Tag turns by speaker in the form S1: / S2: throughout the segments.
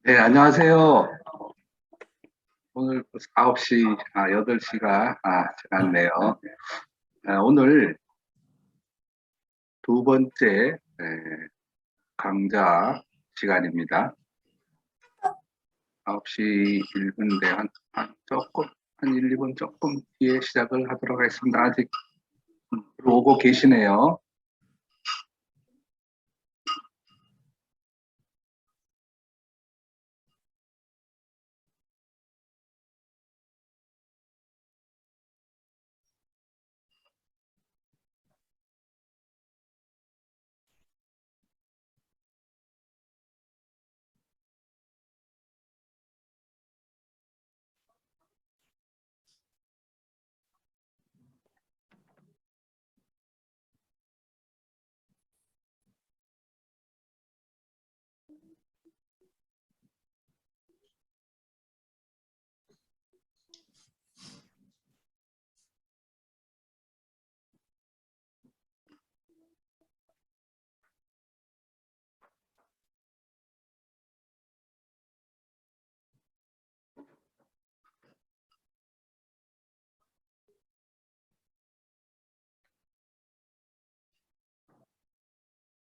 S1: 네, 안녕하세요. 오늘 9시, 8시가 지났네요. 오늘 두 번째 강좌 시간입니다. 9시 1분인데 한 1, 2분 조금 뒤에 시작을 하도록 하겠습니다. 아직 오고 계시네요.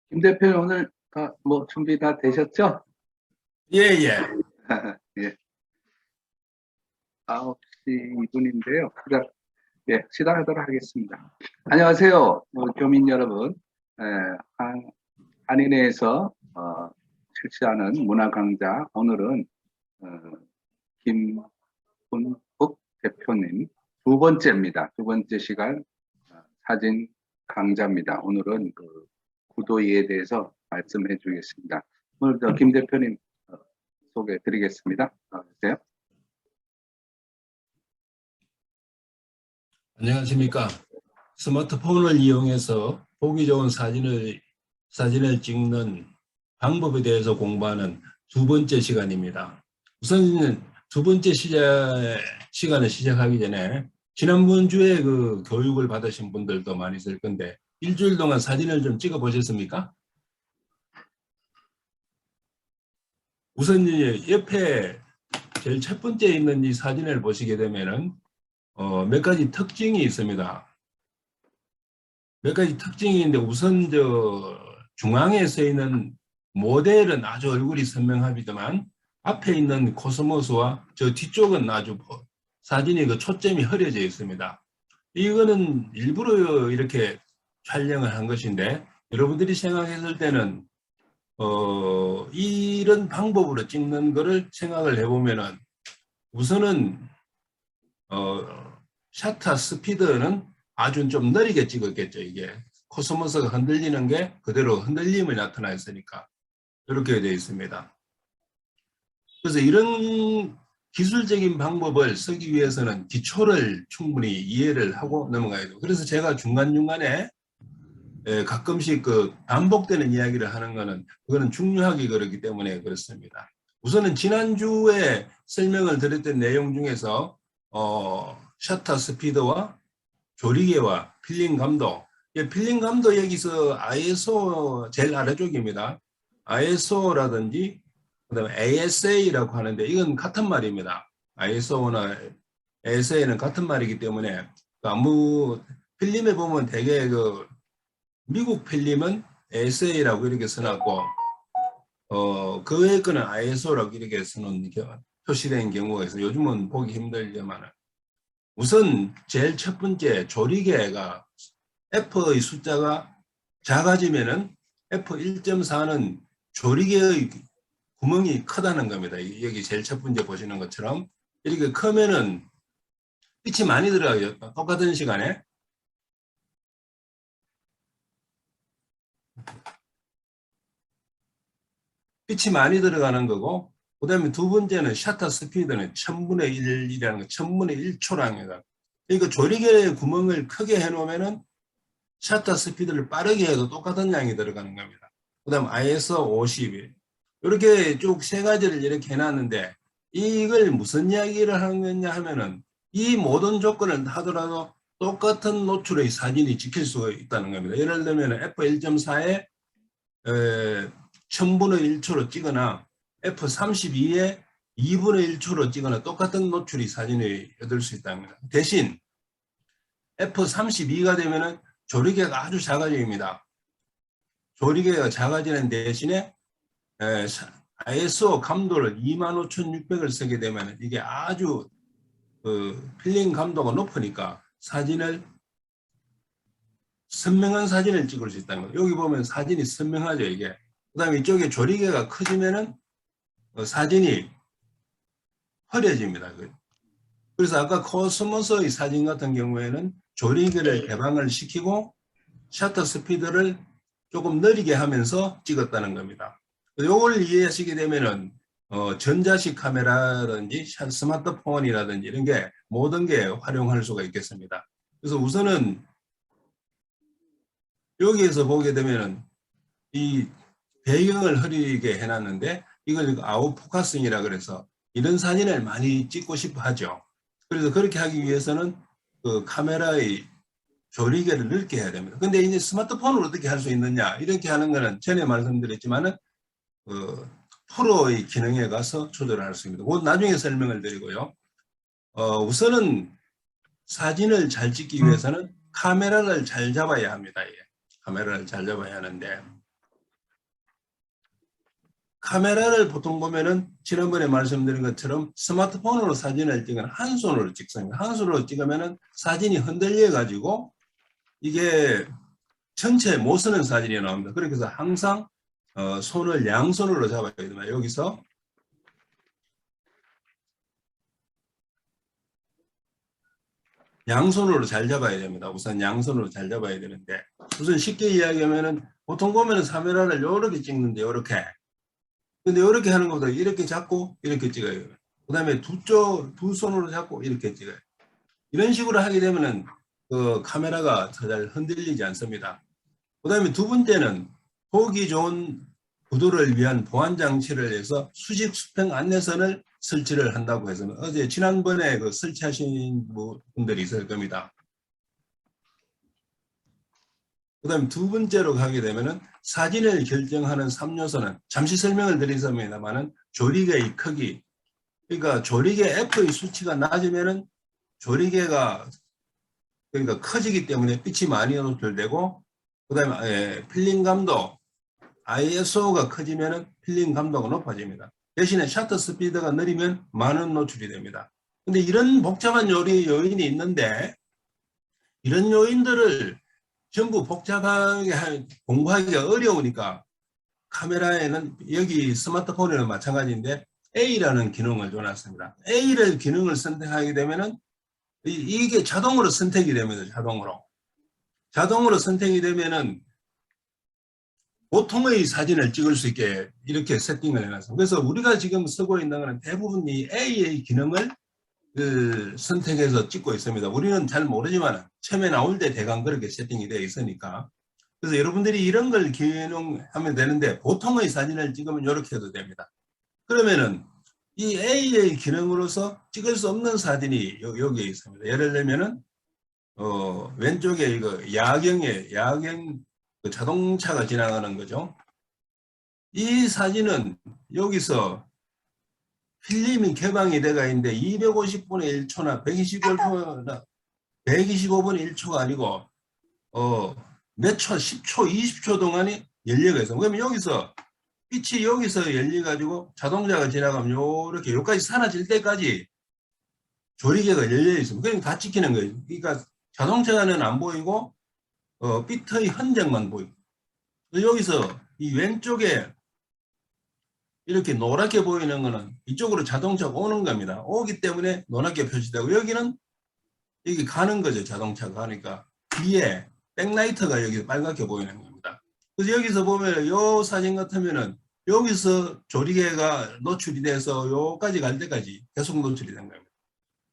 S1: 김 대표님 오늘 준비 다 되셨죠?
S2: 예, 예.
S1: 예. 9시 2분인데요. 시작하도록 하겠습니다. 안녕하세요, 교민 여러분. 한인회에서 실시하는 문화 강좌, 오늘은 김훈국 대표님 두 번째입니다. 두 번째 시간 사진 강좌입니다. 오늘은 그 구도에 대해서 말씀해 주겠습니다. 오늘 김 대표님 소개해 드리겠습니다. 안녕하세요.
S2: 안녕하십니까. 스마트폰을 이용해서 보기 좋은 사진을 찍는 방법에 대해서 공부하는 두 번째 시간입니다. 우선 두 번째 시간을 시작하기 전에 지난번 주에 그 교육을 받으신 분들도 많이 있을 건데 일주일 동안 사진을 좀 찍어 보셨습니까? 우선 옆에 제일 첫 번째 있는 이 사진을 보시게 되면은 몇 가지 특징이 있습니다. 몇 가지 특징이 있는데 우선 중앙에 서 있는 모델은 아주 얼굴이 선명합니다만 앞에 있는 코스모스와 저 뒤쪽은 아주 사진이 그 초점이 흐려져 있습니다. 이거는 일부러 이렇게 촬영을 한 것인데 여러분들이 생각했을 때는 이런 방법으로 찍는 거를 생각을 해보면은 우선은 셔터 스피드는 아주 좀 느리게 찍었겠죠. 이게 코스모스가 흔들리는 게 그대로 흔들림을 나타냈으니까 이렇게 되어 있습니다. 그래서 이런 기술적인 방법을 쓰기 위해서는 기초를 충분히 이해를 하고 넘어가야 돼요. 그래서 제가 중간중간에 가끔씩 그 반복되는 이야기를 하는 거는 그거는 중요하게 그렇기 때문에 그렇습니다. 우선은 지난주에 설명을 드렸던 내용 중에서 셔터 스피드와 조리개와 필름 감도. 필름 감도 여기서 ISO 제일 아래쪽입니다. ISO라든지 그다음에 ASA라고 하는데 이건 같은 말입니다. ISO나 ASA는 같은 말이기 때문에 아무 필름에 보면 되게 그 미국 필름은 ASA라고 이렇게 써놨고 그 외의 거는 ISO라고 이렇게 써놓은 표시된 경우가 있어요. 요즘은 보기 힘들지만 우선 제일 첫 번째 조리개가 F의 숫자가 작아지면은 F1.4는 조리개의 구멍이 크다는 겁니다. 여기 제일 첫 번째 보시는 것처럼 이렇게 크면은 빛이 많이 들어가요. 똑같은 시간에. 빛이 많이 들어가는 거고 그 다음에 두 번째는 셔터 스피드는 1000분의 1이라는 거, 1000분의 1초라는 거다. 그러니까 조리개 구멍을 크게 해놓으면은 셔터 스피드를 빠르게 해도 똑같은 양이 들어가는 겁니다. 그 다음 ISO 50. 이렇게 쭉 세 가지를 이렇게 해놨는데 이걸 무슨 이야기를 하는 거냐 하면은 이 모든 조건을 하더라도 똑같은 노출의 사진이 찍힐 수가 있다는 겁니다. 예를 들면 F1.4에 1000분의 1초로 찍거나 F32의 2분의 1초로 찍거나 똑같은 노출이 사진이 얻을 수 있다는 겁니다. 대신 F32가 되면은 조리개가 아주 작아집니다. 조리개가 작아지는 대신에 ISO 감도를 25,600을 쓰게 되면 이게 아주 필름 감도가 높으니까 선명한 사진을 찍을 수 있다는 거예요. 여기 보면 사진이 선명하죠, 이게. 그 다음에 이쪽에 조리개가 커지면은 사진이 흐려집니다. 그래서 아까 코스모스의 사진 같은 경우에는 조리개를 개방을 시키고 셔터 스피드를 조금 느리게 하면서 찍었다는 겁니다. 이걸 이해하시게 되면은 전자식 카메라라든지 스마트폰이라든지 이런 게 모든 게 활용할 수가 있겠습니다. 그래서 우선은 여기에서 보게 되면은 이 배경을 흐리게 해놨는데 이걸 아웃포커싱이라 그래서 이런 사진을 많이 찍고 싶어 하죠. 그래서 그렇게 하기 위해서는 그 카메라의 조리개를 넓게 해야 됩니다. 근데 이제 스마트폰으로 어떻게 할 수 있느냐 이렇게 하는 거는 전에 말씀드렸지만은 프로의 기능에 가서 조절할 수 있습니다. 그건 나중에 설명을 드리고요. 우선은 사진을 잘 찍기 위해서는 카메라를 잘 잡아야 합니다. 예. 카메라를 잘 잡아야 하는데 카메라를 보통 보면은 지난번에 말씀드린 것처럼 스마트폰으로 사진을 찍으면 한 손으로 찍습니다. 한 손으로 찍으면은 사진이 흔들려 가지고 이게 전체 못 쓰는 사진이 나옵니다. 그래서 항상 손을 양손으로 잡아야 됩니다. 여기서 양손으로 잘 잡아야 됩니다. 우선 양손으로 잘 잡아야 되는데 우선 쉽게 이야기하면은 보통 보면은 카메라를 이렇게 찍는데 이렇게 근데 이렇게 하는 것보다 이렇게 잡고 이렇게 찍어요. 그 다음에 두 손으로 잡고 이렇게 찍어요. 이런 식으로 하게 되면은 그 카메라가 잘 흔들리지 않습니다. 그 다음에 두 번째는 보기 좋은 구도를 위한 보안 장치를 해서 수직 수평 안내선을 설치를 한다고 해서 어제 지난번에 그 설치하신 분들이 있을 겁니다. 그 다음 두 번째로 가게 되면은 사진을 결정하는 3요소는 잠시 설명을 드리겠습니다만은 조리개의 크기. 그러니까 조리개 F의 수치가 낮으면은 조리개가 그러니까 커지기 때문에 빛이 많이 노출되고 그 다음에 필름 감도 ISO가 커지면은 필름 감도가 높아집니다. 대신에 셔터 스피드가 느리면 많은 노출이 됩니다. 근데 이런 복잡한 요인이 있는데 이런 요인들을 전부 복잡하게 공부하기가 어려우니까 카메라에는 여기 스마트폰에는 마찬가지인데 A라는 기능을 줘놨습니다. A를 기능을 선택하게 되면은 이게 자동으로 선택이 됩니다. 자동으로 선택이 되면은 보통의 사진을 찍을 수 있게 이렇게 세팅을 해놨습니다. 그래서 우리가 지금 쓰고 있는 것은 대부분 이 A의 기능을 선택해서 찍고 있습니다. 우리는 잘 모르지만 처음에 나올 때 대강 그렇게 세팅이 되어 있으니까. 그래서 여러분들이 이런 걸 기능하면 되는데 보통의 사진을 찍으면 이렇게 해도 됩니다. 그러면은 이 A의 기능으로서 찍을 수 없는 사진이 여기에 있습니다. 예를 들면은 왼쪽에 이거 야경 그 자동차가 지나가는 거죠. 이 사진은 여기서 필름이 개방이 돼가 있는데 250분의 1초나 125분의 1초가 아니고 몇 초, 10초, 20초 동안이 열려가 있어. 그러면 여기서 빛이 여기서 열려가지고 자동차가 지나가면 요렇게 여기까지 사라질 때까지 조리개가 열려 있습니다. 그러니까 다 찍히는 거예요. 그러니까 자동차는 안 보이고 빛의 흔적만 보이고 여기서 이 왼쪽에 이렇게 노랗게 보이는 거는 이쪽으로 자동차가 오는 겁니다. 오기 때문에 노랗게 표시되고 여기는 여기 가는 거죠. 자동차가 가니까 뒤에 백라이트가 여기 빨갛게 보이는 겁니다. 그래서 여기서 보면 이 사진 같으면은 여기서 조리개가 노출이 돼서 여기까지 갈 때까지 계속 노출이 된 겁니다.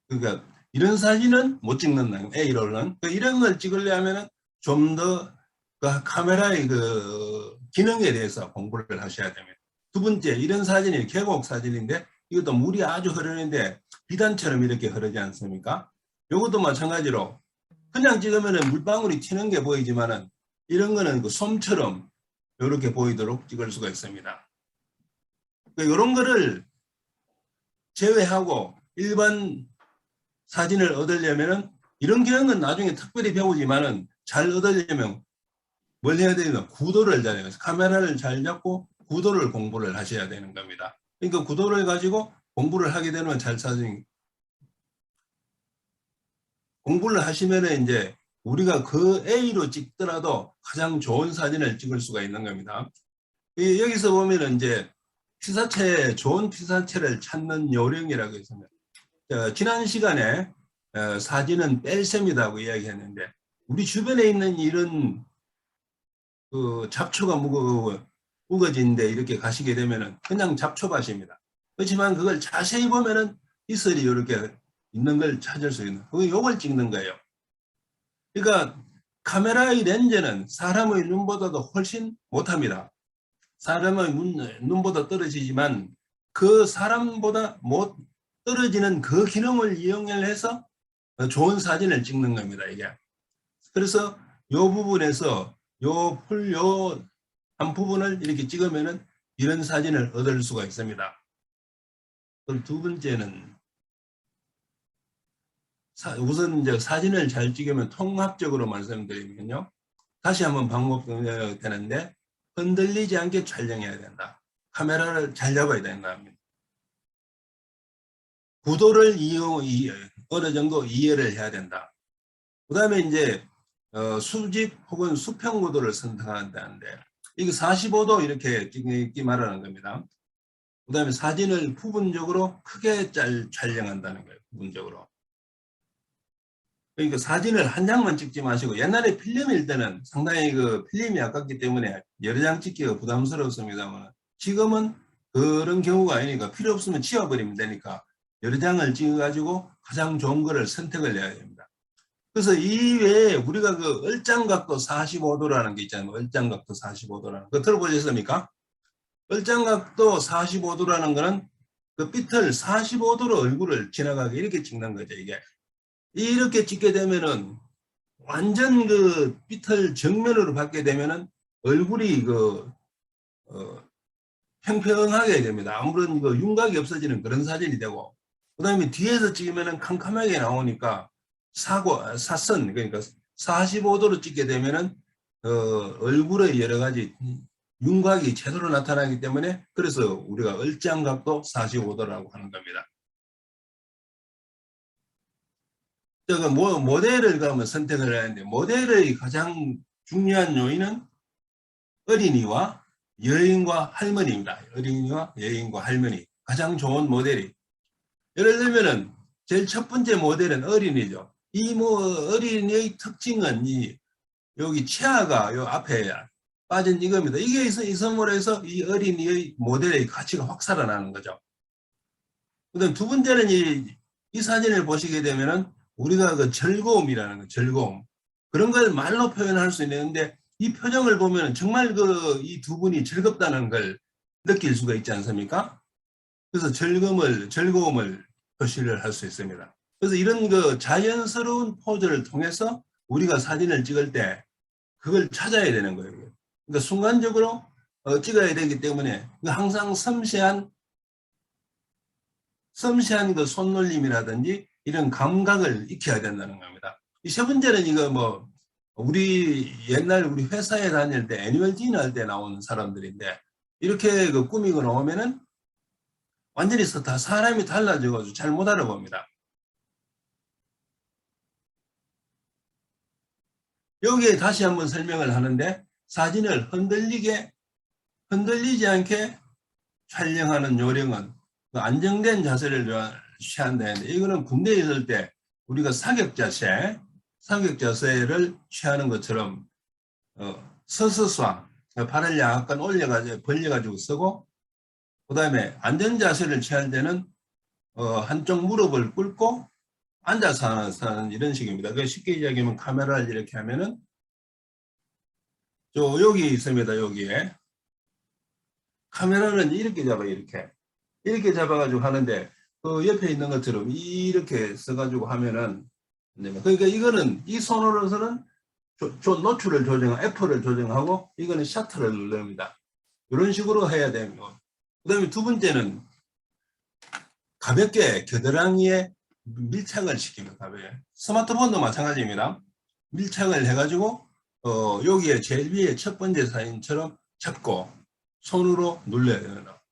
S2: 그러니까 이런 사진은 못 찍는다. A로는. 그러니까 이런 걸 찍으려면은 좀 더 그 카메라의 그 기능에 대해서 공부를 하셔야 됩니다. 두 번째, 이런 사진이 계곡 사진인데 이것도 물이 아주 흐르는데 비단처럼 이렇게 흐르지 않습니까? 이것도 마찬가지로 그냥 찍으면 물방울이 튀는 게 보이지만은 이런 거는 그 솜처럼 이렇게 보이도록 찍을 수가 있습니다. 이런 거를 제외하고 일반 사진을 얻으려면은 이런 기능은 나중에 특별히 배우지만은 잘 얻으려면 뭘 해야 되냐면 구도를 잘 해요. 카메라를 잘 잡고 구도를 공부를 하셔야 되는 겁니다. 그러니까 구도를 가지고 공부를 하게 되면 잘 사진 공부를 하시면은 이제 우리가 그 A로 찍더라도 가장 좋은 사진을 찍을 수가 있는 겁니다. 여기서 보면은 이제 피사체, 좋은 피사체를 찾는 요령이라고 있습니다. 지난 시간에 사진은 뺄셈이라고 이야기했는데 우리 주변에 있는 이런 그 잡초가 우거진 데 이렇게 가시게 되면은 그냥 잡초밭입니다. 그렇지만 그걸 자세히 보면은 이슬이 이렇게 있는 걸 찾을 수 있는, 그거 요걸 찍는 거예요. 그러니까 카메라의 렌즈는 사람의 눈보다도 훨씬 못합니다. 사람의 눈보다 떨어지지만 그 사람보다 못 떨어지는 그 기능을 이용해서 좋은 사진을 찍는 겁니다, 이게. 그래서 이 부분에서 요 한 부분을 이렇게 찍으면은 이런 사진을 얻을 수가 있습니다. 그럼 두 번째는 우선 이제 사진을 잘 찍으면 통합적으로 말씀드리면요. 다시 한번 반복해야 되는데 흔들리지 않게 촬영해야 된다. 카메라를 잘 잡아야 된다. 구도를 어느 정도 이해를 해야 된다. 그 다음에 이제 수직 혹은 수평 구도를 선택한다는데 이게 45도 이렇게 찍기 말하는 겁니다. 그 다음에 사진을 부분적으로 크게 촬영한다는 거예요. 부분적으로. 그러니까 사진을 한 장만 찍지 마시고 옛날에 필름일 때는 상당히 그 필름이 아깝기 때문에 여러 장 찍기가 부담스러웠습니다만 지금은 그런 경우가 아니니까 필요 없으면 지워버리면 되니까 여러 장을 찍어가지고 가장 좋은 거를 선택을 해야 됩니다. 그래서 이 외에 우리가 그 얼짱각도 45도라는 게 있잖아요. 얼짱각도 45도라는 거 들어보셨습니까? 얼짱각도 45도라는 거는 그 삐틀 45도로 얼굴을 지나가게 이렇게 찍는 거죠, 이게. 이렇게 찍게 되면은 완전 그 삐틀 정면으로 받게 되면은 얼굴이 평평하게 됩니다. 아무런 그 윤곽이 없어지는 그런 사진이 되고, 그 다음에 뒤에서 찍으면은 캄캄하게 나오니까 사선, 그러니까 45도로 찍게 되면은 얼굴의 여러 가지 윤곽이 제대로 나타나기 때문에 그래서 우리가 얼짱각도 45도라고 하는 겁니다. 모델을 그러면 선택을 해야 하는데 모델의 가장 중요한 요인은 어린이와 여인과 할머니입니다. 어린이와 여인과 할머니. 가장 좋은 모델이. 예를 들면은 제일 첫 번째 모델은 어린이죠. 이 어린이의 특징은 여기 치아가 요 앞에 빠진 이겁니다. 이게 이 선물에서 이 어린이의 모델의 가치가 확 살아나는 거죠. 그다음 두 번째는 이 사진을 보시게 되면은 우리가 그 즐거움이라는 거, 즐거움. 그런 걸 말로 표현할 수 있는데 이 표정을 보면 정말 이 두 분이 즐겁다는 걸 느낄 수가 있지 않습니까? 그래서 즐거움을 표시를 할 수 있습니다. 그래서 이런 그 자연스러운 포즈를 통해서 우리가 사진을 찍을 때 그걸 찾아야 되는 거예요. 그러니까 순간적으로 찍어야 되기 때문에 항상 섬세한 그 손놀림이라든지 이런 감각을 익혀야 된다는 겁니다. 이 세 번째는 우리 옛날 우리 회사에 다닐 때 애니멀 디너 할 때 나오는 사람들인데 이렇게 그 꾸미고 나오면은 완전히 다 사람이 달라져가지고 잘 못 알아봅니다. 여기에 다시 한번 설명을 하는데 사진을 흔들리지 않게 촬영하는 요령은 안정된 자세를 취한다는데 이거는 군대에 있을 때 우리가 사격 자세를 취하는 것처럼 서서수항 발을 약간 벌려가지고 쓰고 그 다음에 안전 자세를 취할 때는 한쪽 무릎을 꿇고 앉아서 하는 이런 식입니다. 쉽게 이야기하면 카메라를 이렇게 하면은 여기 있습니다. 여기에 카메라는 이렇게 잡아요. 이렇게 잡아가지고 하는데 그 옆에 있는 것처럼 이렇게 써가지고 하면은 그러니까 이거는 이 손으로서는 노출을 F를 조정하고 이거는 셔터를 누릅니다. 이런 식으로 해야 됩니다. 그다음에 두 번째는 가볍게 겨드랑이에 밀착을 시키면 가벼워요. 스마트폰도 마찬가지입니다. 밀착을 해가지고 여기에 제일 위에 첫 번째 사진처럼 잡고 손으로 눌러야 됩니다.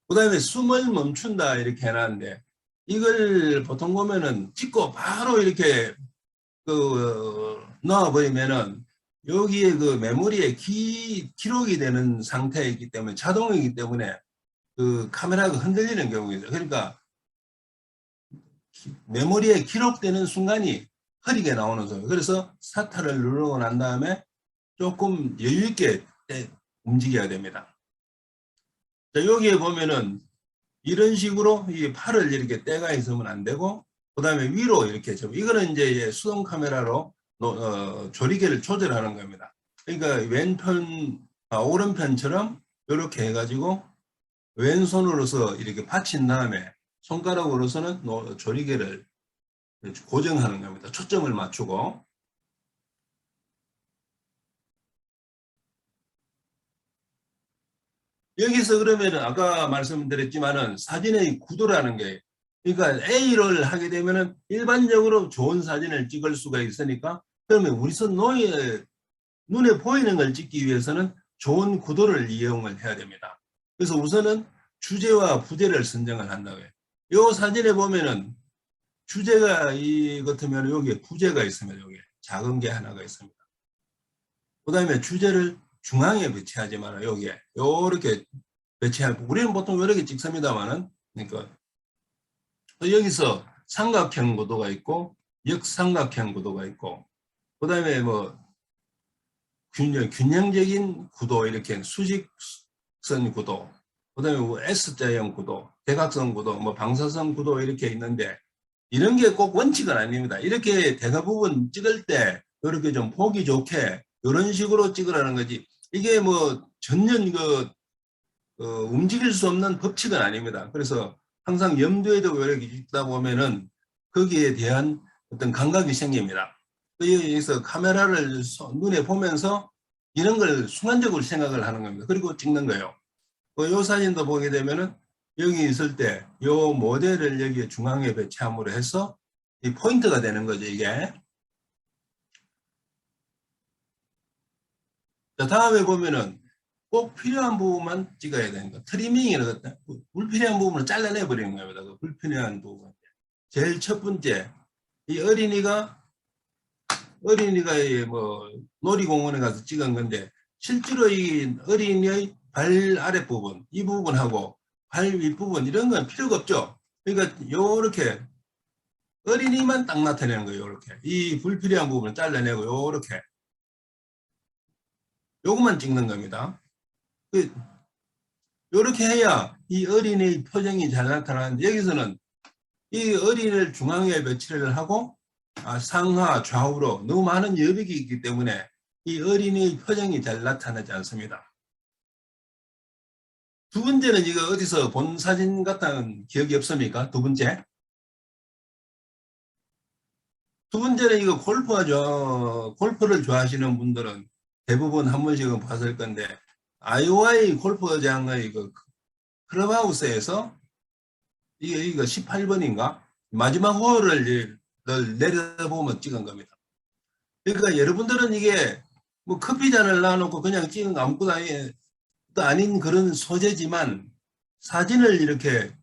S2: 그 다음에 숨을 멈춘다 이렇게 해놨는데 이걸 보통 보면은 찍고 바로 이렇게 넣어버리면은 여기에 그 메모리에 기록이 되는 상태이기 때문에 자동이기 때문에 그 카메라가 흔들리는 경우가 있어요. 그러니까 메모리에 기록되는 순간이 흐리게 나오는 소리. 그래서 스타트를 누르고 난 다음에 조금 여유 있게 움직여야 됩니다. 자, 여기에 보면은 이런 식으로 이 팔을 이렇게 떼가 있으면 안 되고, 그 다음에 위로 이렇게 좀, 이거는 이제 수동 카메라로 조리개를 조절하는 겁니다. 그러니까 왼편, 오른편처럼 이렇게 해가지고 왼손으로서 이렇게 받친 다음에 손가락으로서는 조리개를 고정하는 겁니다. 초점을 맞추고. 여기서 그러면 아까 말씀드렸지만은 사진의 구도라는 게, 그러니까 A를 하게 되면은 일반적으로 좋은 사진을 찍을 수가 있으니까, 그러면 우리 눈에 보이는 걸 찍기 위해서는 좋은 구도를 이용을 해야 됩니다. 그래서 우선은 주제와 부제를 선정을 한다고요. 이 사진에 보면은 주제가 이 같으면 여기에 부제가 있으면 여기 작은 게 하나가 있습니다. 그 다음에 주제를 중앙에 배치하지 말아요. 여기에 이렇게 배치하고, 우리는 보통 이렇게 찍습니다만은, 그러니까 여기서 삼각형 구도가 있고 역삼각형 구도가 있고, 그 다음에 뭐 균형적인 구도, 이렇게 수직선 구도, 그 다음에 뭐 S자형 구도, 대각선 구도, 뭐 방사선 구도 이렇게 있는데, 이런 게 꼭 원칙은 아닙니다. 이렇게 대부분 찍을 때 이렇게 좀 보기 좋게 이런 식으로 찍으라는 거지, 이게 뭐 전혀 움직일 수 없는 법칙은 아닙니다. 그래서 항상 염두에 두고 이렇게 찍다 보면은 거기에 대한 어떤 감각이 생깁니다. 여기서 카메라를 눈에 보면서 이런 걸 순간적으로 생각을 하는 겁니다. 그리고 찍는 거예요. 이 사진도 보게 되면은 여기 있을 때 이 모델을 여기 중앙에 배치함으로 해서 이 포인트가 되는 거죠, 이게. 자, 다음에 보면은 꼭 필요한 부분만 찍어야 되는 거. 트리밍이라는 것, 불필요한 부분을 잘라내 버리는 겁니다. 그 불필요한 부분. 제일 첫 번째, 이 어린이가 뭐 놀이공원에 가서 찍은 건데, 실제로 이 어린이의 발 아랫부분, 이 부분하고 발 윗부분 이런 건 필요가 없죠. 그러니까 요렇게 어린이만 딱 나타내는 거예요. 요렇게 이 불필요한 부분을 잘라내고 요렇게 요것만 찍는 겁니다. 요렇게 해야 이 어린이의 표정이 잘 나타나는데, 여기서는 이 어린이를 중앙에 배치를 하고 상하 좌우로 너무 많은 여백이 있기 때문에 이 어린이의 표정이 잘 나타나지 않습니다. 두 번째는 이거 어디서 본 사진 같다는 기억이 없습니까? 두 번째는 이거 골프를 좋아하시는 분들은 대부분 한 번씩은 봤을 건데, 아이오와이 골프장의 그 클럽하우스에서 이거 18번인가? 마지막 홀을 내려보면 찍은 겁니다. 그러니까 여러분들은 이게 뭐 커피잔을 놔놓고 그냥 찍은 거 아무것도 아닌 그런 소재지만, 사진을 이렇게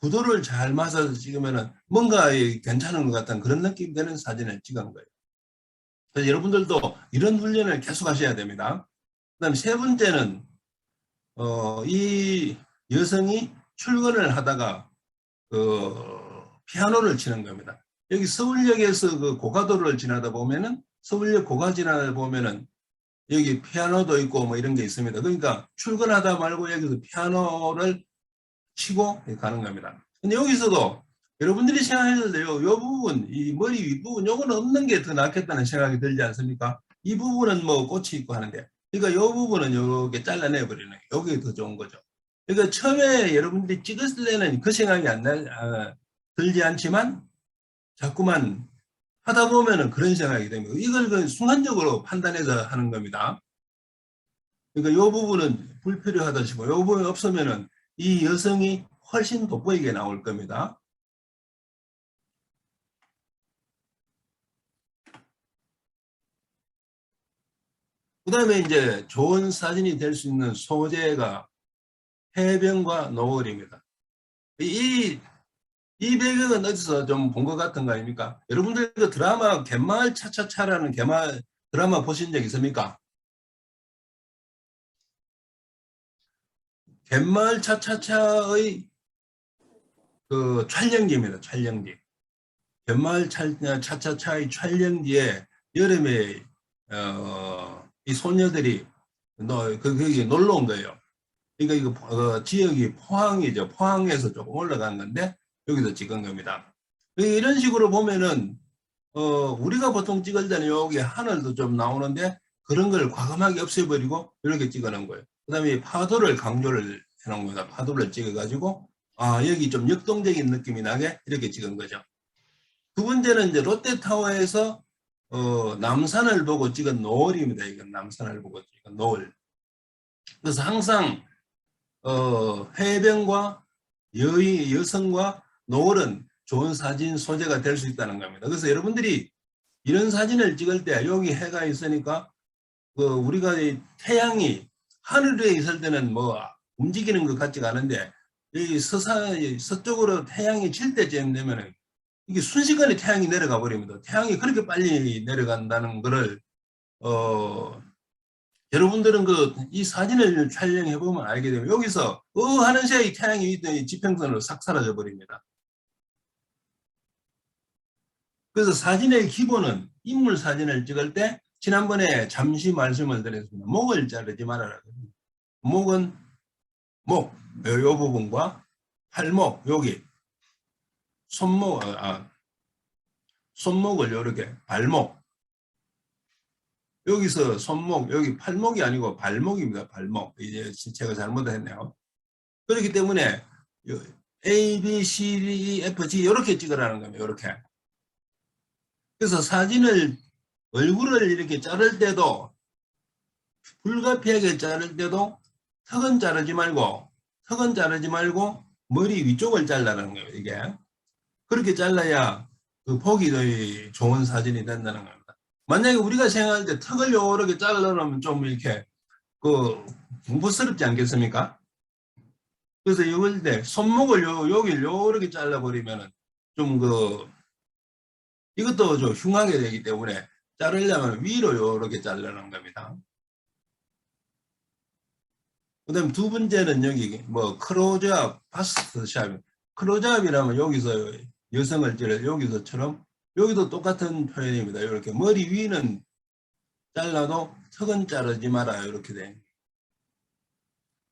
S2: 구도를 잘 맞춰서 찍으면 뭔가 괜찮은 것 같은 그런 느낌 되는 사진을 찍은 거예요. 그래서 여러분들도 이런 훈련을 계속 하셔야 됩니다. 그 다음에 세 번째는 이 여성이 출근을 하다가 피아노를 치는 겁니다. 여기 서울역에서 그 고가도를 지나다 보면은, 서울역 고가 지나다 보면은 여기 피아노도 있고 뭐 이런 게 있습니다. 그러니까 출근하다 말고 여기서 피아노를 치고 가는 겁니다. 근데 여기서도 여러분들이 생각하실 때 이 부분, 이 머리 윗부분, 요건 없는 게 더 낫겠다는 생각이 들지 않습니까? 이 부분은 뭐 꽃이 있고 하는데, 그러니까 이 부분은 요렇게 잘라내 버리는 게 요게 더 좋은 거죠. 그러니까 처음에 여러분들이 찍었을 때는 그 생각이 들지 않지만 자꾸만 하다 보면은 그런 생각이 됩니다. 이걸 순간적으로 판단해서 하는 겁니다. 그러니까 이 부분은 불필요하다 싶고, 이 부분이 없으면은 이 여성이 훨씬 돋보이게 나올 겁니다. 그 다음에 이제 좋은 사진이 될 수 있는 소재가 해변과 노을입니다. 이 배경은 어디서 좀 본 것 같은 거 아닙니까? 여러분들 그 드라마 갯마을 차차차라는 드라마 보신 적 있습니까? 갯마을 차차차의 그 촬영지입니다. 촬영지. 갯마을 차차차의 촬영지에 여름에 이 소녀들이 거기 놀러 온 거예요. 그러니까 이거 지역이 포항이죠. 포항에서 조금 올라간 건데 여기서 찍은 겁니다. 이런 식으로 보면은 우리가 보통 찍을 때는 여기 하늘도 좀 나오는데 그런 걸 과감하게 없애버리고 이렇게 찍어놓은 거예요. 그 다음에 파도를 강조를 해놓은 겁니다. 파도를 찍어가지고 아 여기 좀 역동적인 느낌이 나게 이렇게 찍은 거죠. 두 번째는 이제 롯데타워에서 남산을 보고 찍은 노을입니다. 이건 남산을 보고 찍은 노을. 그래서 항상 해변과 여성과 노을은 좋은 사진 소재가 될 수 있다는 겁니다. 그래서 여러분들이 이런 사진을 찍을 때 여기 해가 있으니까 우리가 태양이 하늘에 있을 때는 뭐 움직이는 것 같지가 않은데 이 서쪽으로 태양이 질 때쯤 되면은 이게 순식간에 태양이 내려가 버립니다. 태양이 그렇게 빨리 내려간다는 것을 여러분들은 이 사진을 촬영해 보면 알게 되면 여기서 하는 새에 이 태양이 있던 지평선으로 싹 사라져 버립니다. 그래서 사진의 기본은 인물 사진을 찍을 때 지난번에 잠시 말씀을 드렸습니다. 목을 자르지 말아라. 목은 목, 이 부분과 팔목, 여기 손목을 이렇게 발목, 여기서 손목, 여기 팔목이 아니고 발목입니다. 발목. 이제 제가 잘못했네요. 그렇기 때문에 A, B, C, D, E, F, G 이렇게 찍으라는 겁니다. 이렇게. 그래서 사진을 얼굴을 이렇게 자를 때도 불가피하게 자를 때도 턱은 자르지 말고 머리 위쪽을 잘라는 거예요. 이게 그렇게 잘라야 보기 좋은 사진이 된다는 겁니다. 만약에 우리가 생각할 때 턱을 이렇게 잘라놓으면 좀 이렇게 공포스럽지 않겠습니까? 그래서 이럴 때 손목을 여기를 이렇게 잘라버리면은 좀 이것도 좀 흉하게 되기 때문에 자르려면 위로 이렇게 자르는 겁니다. 그 다음에 두 번째는 여기 클로즈업, 파스트샵. 클로즈업이라면 여기서 여성을 찌를 여기서처럼 여기도 똑같은 표현입니다. 이렇게 머리 위는 잘라도 턱은 자르지 마라 이렇게 돼.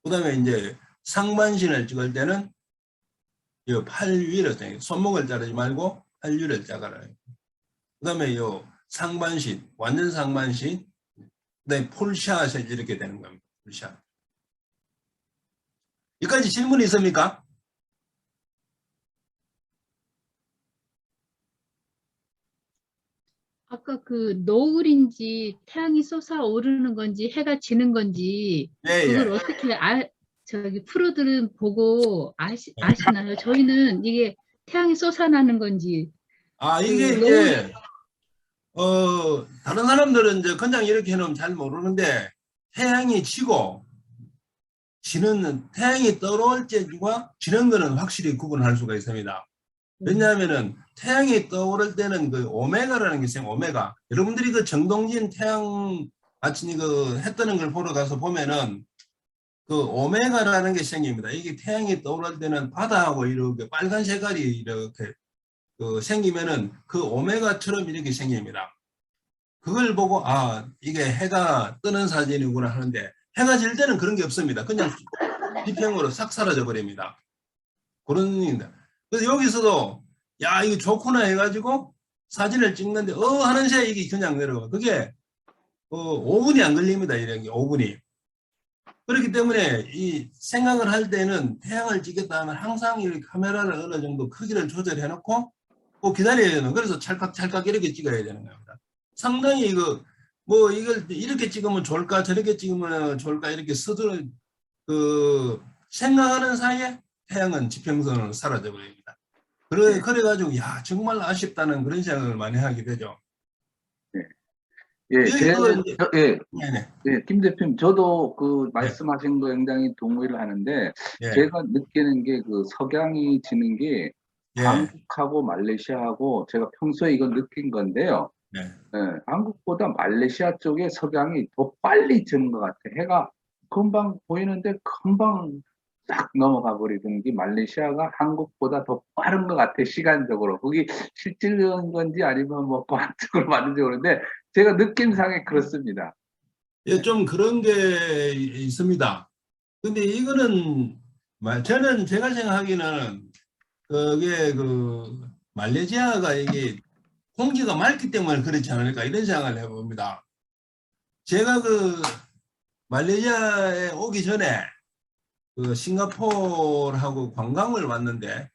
S2: 그 다음에 이제 상반신을 찍을 때는 이 팔 위를 손목을 자르지 말고 팔 위를 잘라라. 그 다음에 이 상반신, 완전 상반신, 그다음에 폴샷이 이렇게 되는 겁니다. 폴샷. 여기까지 질문이 있습니까?
S3: 아까 노을인지 태양이 솟아오르는 건지 해가 지는 건지 그걸 어떻게 프로들은 보고 아시나요? 저희는 이게 태양이 솟아나는 건지.
S2: 이게 이제 다른 사람들은 이제 그냥 이렇게 해놓으면 잘 모르는데 태양이 지고 태양이 떨어올 때와 지는 거는 확실히 구분할 수가 있습니다. 왜냐하면은 태양이 떠오를 때는 오메가라는 게 있어요. 오메가. 여러분들이 정동진 태양 아침에 해 뜨는 걸 보러 가서 보면은 오메가라는 게 생깁니다. 이게 태양이 떠오를 때는 바다하고 이렇게 빨간 색깔이 이렇게 생기면은 오메가처럼 이렇게 생깁니다. 그걸 보고 이게 해가 뜨는 사진이구나 하는데 해가 질 때는 그런 게 없습니다. 그냥 비평으로 싹 사라져 버립니다. 그런 일입니다. 그래서 여기서도 이거 좋구나 해가지고 사진을 찍는데 하는 새에 이게 그냥 내려가. 그게 5분이 안 걸립니다. 이런 게 5분이. 그렇기 때문에 이 생각을 할 때는 태양을 찍겠다 하면 항상 이 카메라를 어느 정도 크기를 조절해 놓고 꼭 기다려야 되는. 그래서 찰칵찰칵 이렇게 찍어야 되는 겁니다. 상당히 뭐 이걸 이렇게 찍으면 좋을까 저렇게 찍으면 좋을까 이렇게 서둘러 생각하는 사이에 태양은 지평선으로 사라져 버립니다. 그래가지고 야 정말 아쉽다는 그런 생각을 많이 하게 되죠.
S1: 예,
S2: 네네.
S1: 김 대표님, 저도 그
S2: 네.
S1: 말씀하신 거 굉장히 동의를 하는데,
S2: 예.
S1: 제가 느끼는 게 그 석양이 지는 게
S2: 예.
S1: 한국하고 말레이시아하고 제가 평소에 이거 느낀 건데요.
S2: 네.
S1: 예, 한국보다 말레이시아 쪽에 석양이 더 빨리 지는 것 같아. 해가 금방 보이는데 금방 싹 넘어가 버리는 게 말레이시아가 한국보다 더 빠른 것 같아, 시간적으로. 그게 실질적인 건지 아니면 뭐 과학적으로 맞는지 모르는데, 제가 느낌상에 그렇습니다.
S2: 예, 좀 그런 게 있습니다. 근데 이거는 저는 제가 생각하기는 그게 말레이시아가 이게 공기가 맑기 때문에 그렇지 않을까 이런 생각을 해봅니다. 제가 말레이시아에 오기 전에 싱가포르하고 관광을 왔는데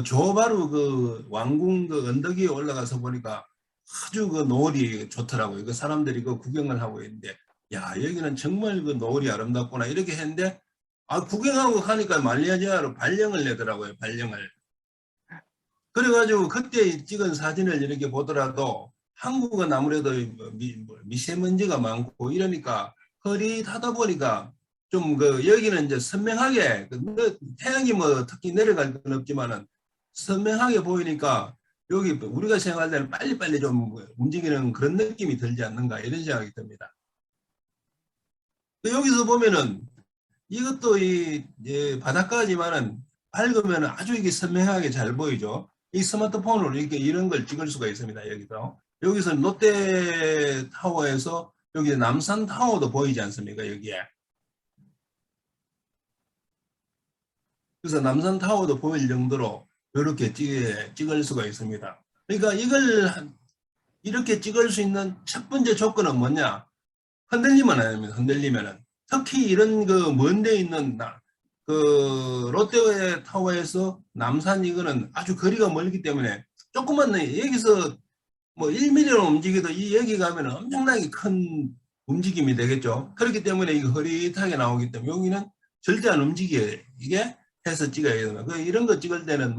S2: 조호바루 왕궁 언덕 위에 올라가서 보니까 아주 노을이 좋더라고요. 사람들이 구경을 하고 있는데 야 여기는 정말 노을이 아름답구나 이렇게 했는데 구경하고 가니까 말레이시아로 발령을 내더라고요. 발령을. 그래가지고 그때 찍은 사진을 이렇게 보더라도 한국은 아무래도 미세먼지가 많고 이러니까 흐릿하다 보니까 좀 여기는 이제 선명하게 태양이 뭐 특히 내려갈 건 없지만은 선명하게 보이니까 여기 우리가 생각할 때는 빨리빨리 좀 움직이는 그런 느낌이 들지 않는가 이런 생각이 듭니다. 여기서 보면은 이것도 바닷가지만은 밝으면 아주 이게 선명하게 잘 보이죠. 이 스마트폰으로 이렇게 이런 걸 찍을 수가 있습니다. 여기서 롯데타워에서 여기 남산타워도 보이지 않습니까? 여기에. 그래서 남산타워도 보일 정도로 이렇게 찍을 수가 있습니다. 그러니까 이걸 이렇게 찍을 수 있는 첫 번째 조건은 뭐냐? 흔들리면 아닙니다. 흔들리면은. 특히 이런 먼 데 있는 롯데타워에서 남산 이거는 아주 거리가 멀기 때문에 조금만 여기서 뭐 1mm로 움직여도 여기 가면 엄청나게 큰 움직임이 되겠죠. 그렇기 때문에 이거 흐릿하게 나오기 때문에 여기는 절대 안 움직여요. 이게 해서 찍어야 되나. 이런 거 찍을 때는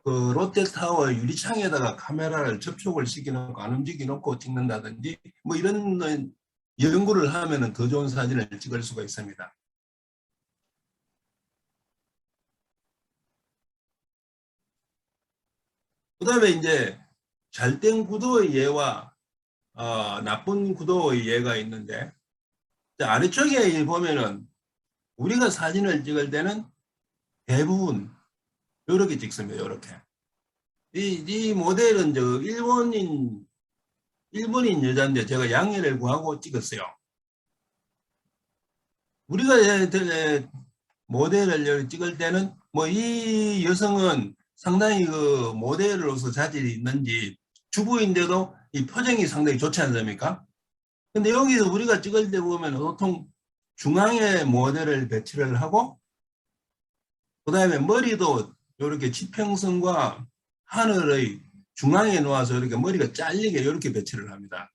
S2: 롯데타워 유리창에다가 카메라를 접촉을 시켜놓고 안 움직여놓고 찍는다든지 뭐 이런 연구를 하면은 더 좋은 사진을 찍을 수가 있습니다. 그 다음에 이제 잘된 구도의 예와 나쁜 구도의 예가 있는데 아래쪽에 보면은 우리가 사진을 찍을 때는 대부분 이렇게 찍습니다. 이렇게. 이 모델은 일본인 여자인데 제가 양해를 구하고 찍었어요. 우리가 모델을 찍을 때는 이 여성은 상당히 모델로서 자질이 있는지 주부인데도 이 표정이 상당히 좋지 않습니까? 근데 여기서 우리가 찍을 때 보면 보통 중앙에 모델을 배치를 하고 그 다음에 머리도 이렇게 지평선과 하늘의 중앙에 놓아서 이렇게 머리가 잘리게 이렇게 배치를 합니다.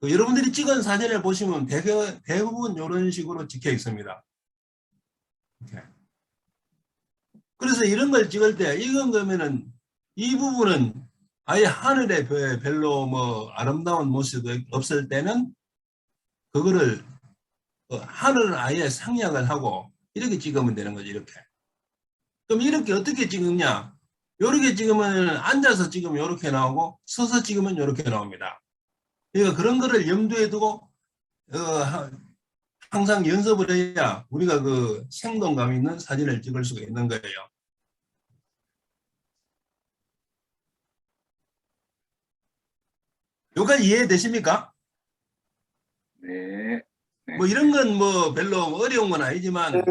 S2: 여러분들이 찍은 사진을 보시면 대부분 이런 식으로 찍혀 있습니다. 이렇게. 그래서 이런 걸 찍을 때 이건 그러면은 이 부분은 아예 하늘에 별로 아름다운 모습이 없을 때는 그거를 하늘을 아예 상향을 하고 이렇게 찍으면 되는 거죠. 이렇게. 그럼 이렇게 어떻게 찍느냐? 이렇게 찍으면 앉아서 찍으면 이렇게 나오고 서서 찍으면 이렇게 나옵니다. 그러니까 그런 거를 염두에 두고 항상 연습을 해야 우리가 생동감 있는 사진을 찍을 수가 있는 거예요. 여기까지 이해되십니까?
S1: 네.
S2: 이런 건 별로 어려운 건 아니지만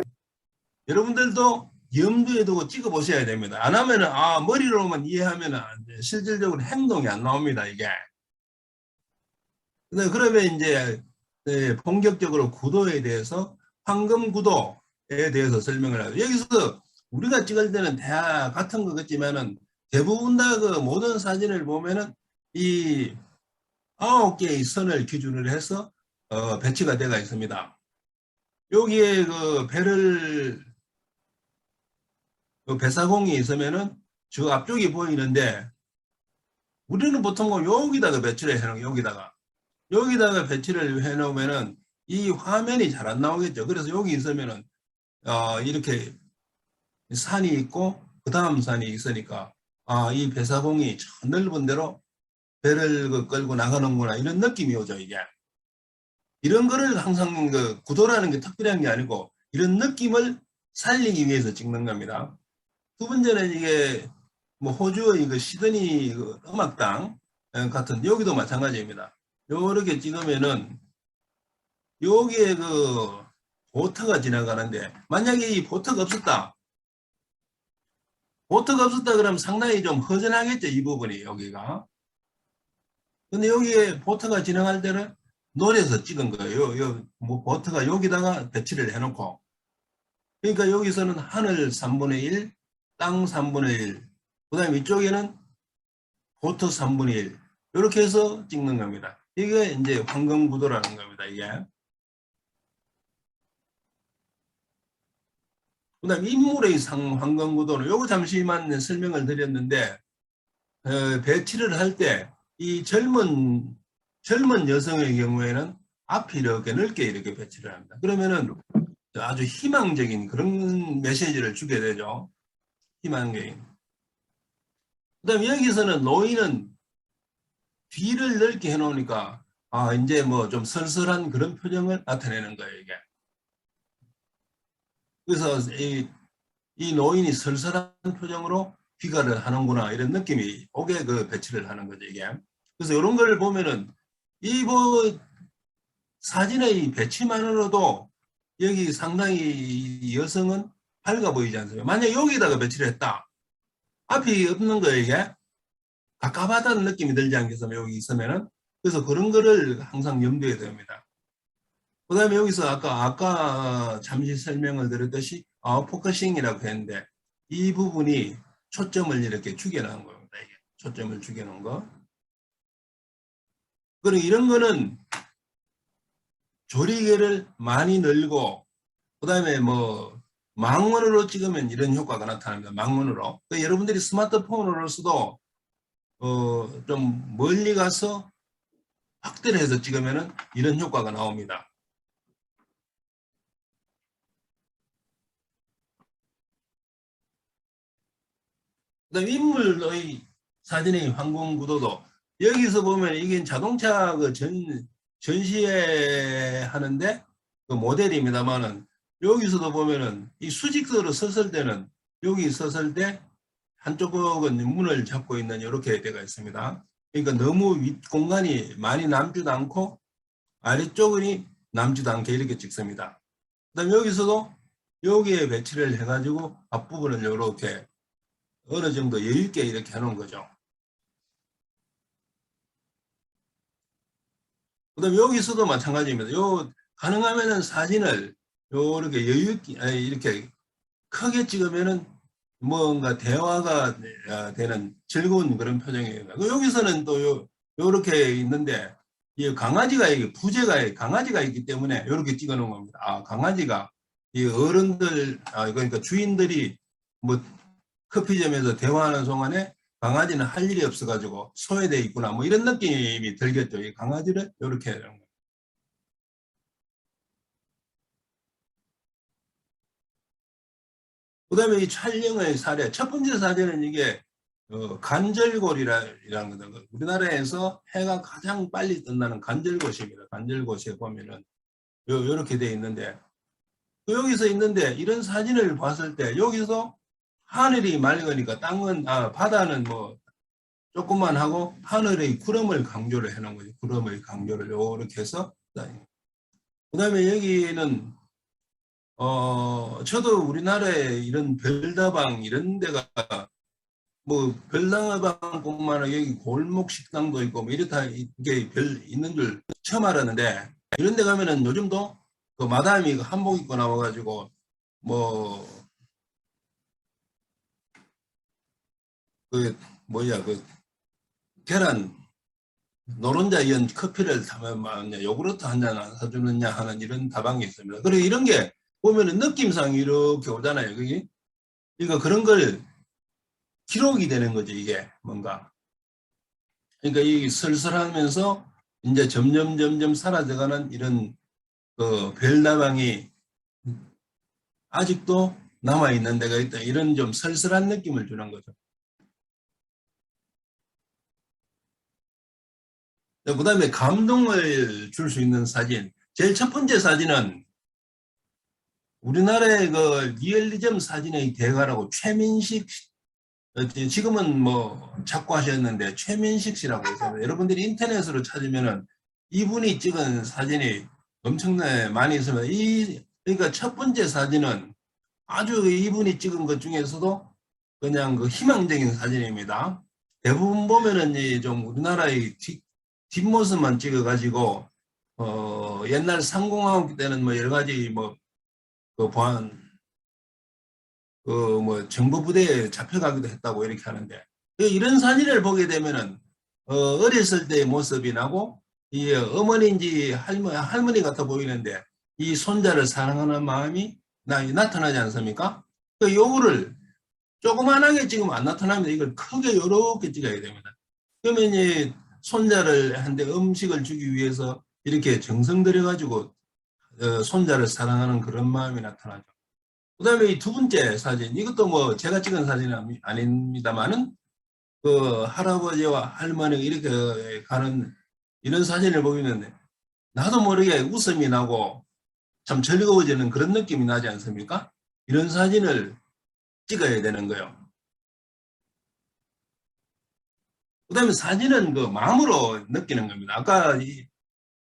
S2: 여러분들도 염두에 두고 찍어 보셔야 됩니다. 안 하면은 머리로만 이해하면 실질적으로 행동이 안 나옵니다. 이게. 그러면 이제 본격적으로 구도에 대해서 황금 구도에 대해서 설명을 하고 여기서 우리가 찍을 때는 다 같은 것 같지만은 대부분 다 모든 사진을 보면은 이 9개의 선을 기준으로 해서 배치가 되어 있습니다. 여기에 그 배를 그 배사공이 있으면은 저 앞쪽이 보이는데 우리는 보통 여기다가 배치를 해놓은 여기다가 배치를 해놓으면은 이 화면이 잘 안 나오겠죠. 그래서 여기 있으면은 이렇게 산이 있고 그 다음 산이 있으니까 이 배사공이 저 넓은 데로 배를 끌고 나가는구나 이런 느낌이 오죠. 이게 이런 거를 항상 그 구도라는 게 특별한 게 아니고 이런 느낌을 살리기 위해서 찍는 겁니다. 두 번째는 이게 뭐 호주의 그 시드니 그 음악당 같은 여기도 마찬가지입니다. 요렇게 찍으면은 여기에 그 보트가 지나가는데 만약에 이 보트가 없었다 그러면 상당히 좀 허전하겠죠. 이 부분이 여기가. 근데 여기에 보트가 지나갈 때는 노려서 찍은 거예요. 뭐 보트가 여기다가 배치를 해놓고 그러니까 여기서는 하늘 3분의 1, 땅 3분의 1, 그 다음에 이쪽에는 보트 3분의 1 이렇게 해서 찍는 겁니다. 이게 이제 환경구도라는 겁니다. 이게. 그 다음에 인물의 환경구도는 요거 잠시만 설명을 드렸는데 배치를 할 때 이 젊은 여성의 경우에는 앞이 이렇게 넓게 이렇게 배치를 합니다. 그러면은 아주 희망적인 그런 메시지를 주게 되죠. 희망적인. 그 다음에 여기서는 노인은 뒤를 넓게 해놓으니까 이제 뭐 좀 쓸쓸한 그런 표정을 나타내는 거예요. 이게. 그래서 이 노인이 쓸쓸한 표정으로 귀가를 하는구나 이런 느낌이 오게 그 배치를 하는 거죠. 이게. 그래서 이런 걸 보면은 이 뭐 사진의 배치만으로도 여기 상당히 여성은 밝아 보이지 않습니까? 만약 여기다가 배치를 했다. 앞이 없는 거예요. 이게. 깝깝하다는 느낌이 들지 않겠습니까? 여기 있으면은. 그래서 그런 거를 항상 염두에 둡니다. 그 다음에 여기서 아까 잠시 설명을 드렸듯이 포커싱이라고 했는데 이 부분이 초점을 이렇게 죽여놓은 겁니다. 이게. 초점을 죽여놓은 거. 그리고 이런 거는 조리개를 많이 늘고 그 다음에 뭐 망원으로 찍으면 이런 효과가 나타납니다. 망원으로. 그러니까 여러분들이 스마트폰으로서도 좀 멀리 가서 확대를 해서 찍으면 이런 효과가 나옵니다. 그다음 인물의 사진의 황공 구도도 여기서 보면 이게 자동차 그 전시회 하는데 그 모델입니다만은 여기서도 보면은 이 수직으로 섰을 때는 여기 섰을 때 한쪽은 문을 잡고 있는 이렇게 되어 있습니다. 그러니까 너무 윗 공간이 많이 남지도 않고 아래쪽이 남지도 않게 이렇게 찍습니다. 그다음 여기서도 여기에 배치를 해가지고 앞부분을 이렇게 어느 정도 여유 있게 이렇게 해놓은 거죠. 그다음 여기서도 마찬가지입니다. 가능하면은 사진을 이렇게 여유 있게 이렇게 크게 찍으면은 뭔가 대화가 되는 즐거운 그런 표정이에요. 여기서는 또 요렇게 있는데 이 강아지가 부재가 강아지가 있기 때문에 이렇게 찍어 놓은 겁니다. 강아지가 이 어른들 그러니까 주인들이 뭐 커피점에서 대화하는 동안에 강아지는 할 일이 없어가지고 소외되어 있구나 뭐 이런 느낌이 들겠죠. 이 강아지를 이렇게 하는 거예요. 그 다음에 이 촬영의 사례 첫 번째 사례는 이게 간절곶이라는 거죠. 우리나라에서 해가 가장 빨리 뜬다는 간절곶입니다. 간절곶에 보면은 요렇게 돼 있는데 여기서 있는데 이런 사진을 봤을 때 여기서 하늘이 맑으니까 바다는 뭐 조금만 하고 하늘의 구름을 강조를 해놓은 거죠. 구름의 강조를 이렇게 해서 그 다음에 여기는 저도 우리나라에 이런 별다방 이런 데가 뭐 별다방뿐만 아니라 여기 골목 식당도 있고 뭐 이렇다 이게 있는 줄 처음 알았는데 이런 데 가면은 요즘도 그 마담이 한복 입고 나와가지고 뭐 그 계란 노른자 이은 커피를 타면 막 요구르트 한 잔 안 사주느냐 하는 이런 다방이 있습니다. 그리고 이런 게 보면은 느낌상 이렇게 오잖아요. 그게? 그러니까 그런 걸 기록이 되는 거죠, 이게 뭔가. 그러니까 이 슬슬하면서 이제 점점 사라져가는 이런 그 별다방이 아직도 남아있는 데가 있다. 이런 좀 쓸쓸한 느낌을 주는 거죠. 그 다음에 감동을 줄 수 있는 사진. 제일 첫 번째 사진은 우리나라의 그 리얼리즘 사진의 대가라고 최민식, 지금은 뭐 작고하셨는데 최민식 씨라고 있습니다. 여러분들이 인터넷으로 찾으면은 이분이 찍은 사진이 엄청나게 많이 있습니다. 그러니까 첫 번째 사진은 아주 이분이 찍은 것 중에서도 그냥 그 희망적인 사진입니다. 대부분 보면은 좀 우리나라의 뒷모습만 찍어가지고 옛날 상공화국 때는 뭐 여러 가지 그 보안 뭐 정보부대에 잡혀가기도 했다고 이렇게 하는데 이런 사진을 보게 되면은 어렸을 때의 모습이 나고 이 어머니인지 할머니 같아 보이는데 이 손자를 사랑하는 마음이 나타나지 않습니까? 요거를 조그만하게 찍으면 안 나타납니다. 이걸 크게 이렇게 찍어야 됩니다. 그러면 이 손자를 한데 음식을 주기 위해서 이렇게 정성 들여가지고 손자를 사랑하는 그런 마음이 나타나죠. 그 다음에 이 두 번째 사진, 이것도 뭐 제가 찍은 사진은 아닙니다만은 그 할아버지와 할머니가 이렇게 가는 이런 사진을 보이는데 나도 모르게 웃음이 나고 참 즐거워지는 그런 느낌이 나지 않습니까? 이런 사진을 찍어야 되는 거예요. 그 다음에 사진은 그 마음으로 느끼는 겁니다. 아까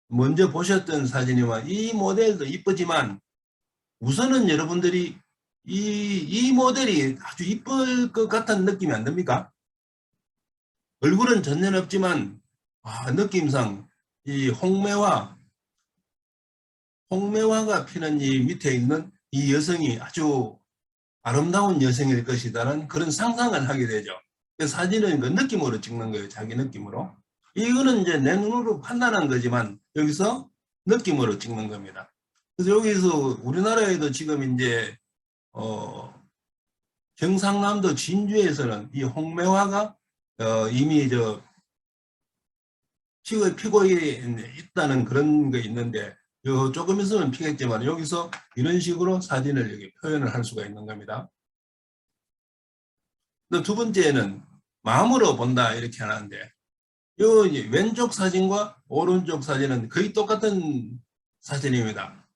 S2: 먼저 보셨던 사진이와 이 모델도 이쁘지만 우선은 여러분들이 이 모델이 아주 이쁠 것 같은 느낌이 안 듭니까? 얼굴은 전혀 없지만 느낌상 이 홍매화가 피는 이 밑에 있는 이 여성이 아주 아름다운 여성일 것이다라는 그런 상상을 하게 되죠. 그 사진은 그 느낌으로 찍는 거예요. 자기 느낌으로. 이거는 이제 내 눈으로 판단한 거지만 여기서 느낌으로 찍는 겁니다. 그래서 여기서 우리나라에도 지금 이제 경상남도 진주에서는 이 홍매화가 이미 피고 있다는 그런 게 있는데 조금 있으면 피겠지만 여기서 이런 식으로 사진을 여기 표현을 할 수가 있는 겁니다. 두 번째는 마음으로 본다 이렇게 하는데 요 왼쪽 사진과 오른쪽 사진은 거의 똑같은 사진입니다.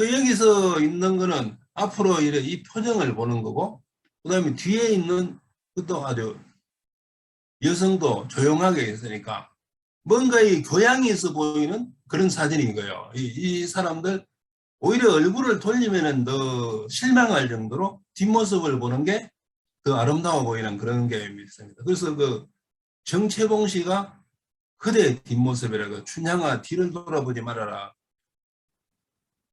S2: 여기서 있는 거는 앞으로 이 표정을 보는 거고 그 다음에 뒤에 있는 것도 아주 여성도 조용하게 있으니까 뭔가 이 교양이 있어 보이는 그런 사진인 거예요. 이 사람들 오히려 얼굴을 돌리면은 더 실망할 정도로 뒷모습을 보는 게 더 아름다워 보이는 그런 게 있습니다. 그래서 그 정채봉 씨가 그대의 뒷모습이라고 춘향아 뒤를 돌아보지 말아라.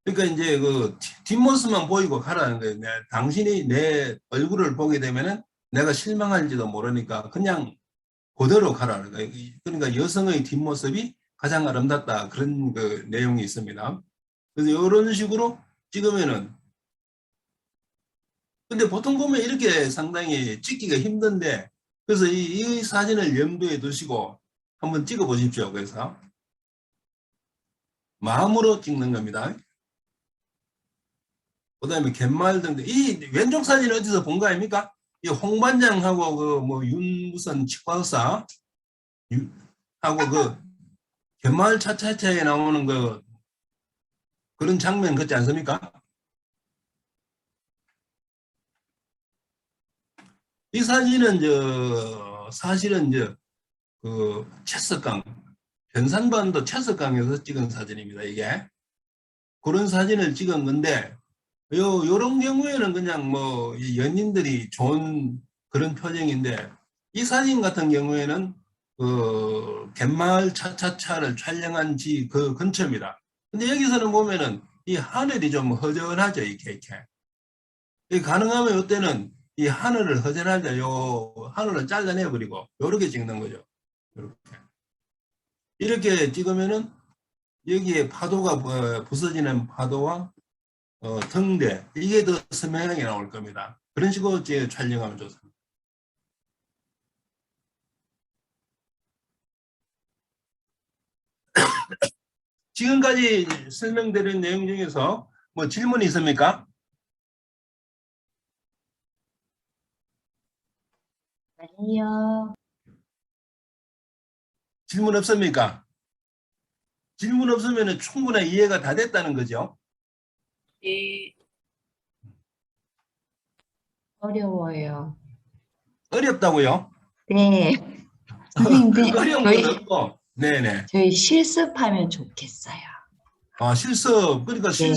S2: 그러니까 이제 그 뒷모습만 보이고 가라는 거예요. 당신이 내 얼굴을 보게 되면은 내가 실망할지도 모르니까 그냥 그대로 가라. 그러니까 여성의 뒷모습이 가장 아름답다. 그런 그 내용이 있습니다. 그래서 이런 식으로 찍으면은 근데 보통 보면 이렇게 상당히 찍기가 힘든데 그래서 이 사진을 염두에 두시고 한번 찍어 보십시오. 그래서 마음으로 찍는 겁니다. 그 다음에 갯마을 등등 이 왼쪽 사진 어디서 본 거 아닙니까? 이 홍반장하고 그 뭐 윤무선 치과의사 하고 그 갯마을 차차차에 나오는 그런 장면 같지 않습니까? 이 사진은 사실은 그 채석강 변산반도 채석강에서 찍은 사진입니다. 이게 그런 사진을 찍은 건데 요런 경우에는 그냥 뭐 연인들이 좋은 그런 표정인데 이 사진 같은 경우에는 그 갯마을 차차차를 촬영한 그 근처입니다. 근데 여기서는 보면은 이 하늘이 좀 허전하죠. 이렇게. 가능하면 이때는 이 하늘을 허전하게 하늘을 잘라내버리고 요렇게 찍는 거죠. 이렇게 찍으면은 여기에 파도가 부서지는 파도와 등대 이게 더 선명하게 나올 겁니다. 그런 식으로 이제 촬영하면 좋습니다. 지금까지 설명드린 내용 중에서 뭐 질문 있습니까?
S4: 아니요.
S2: 질문 없습니까? 질문 없으면 충분히 이해가 다 됐다는 거죠.
S4: 네. 어려워요.
S2: 어렵다고요?
S4: 네. 선생님들,
S2: 어려운 건 없고. 네네.
S4: 저희 실습하면 좋겠어요.
S2: 아, 실습. 그러니까
S4: 네.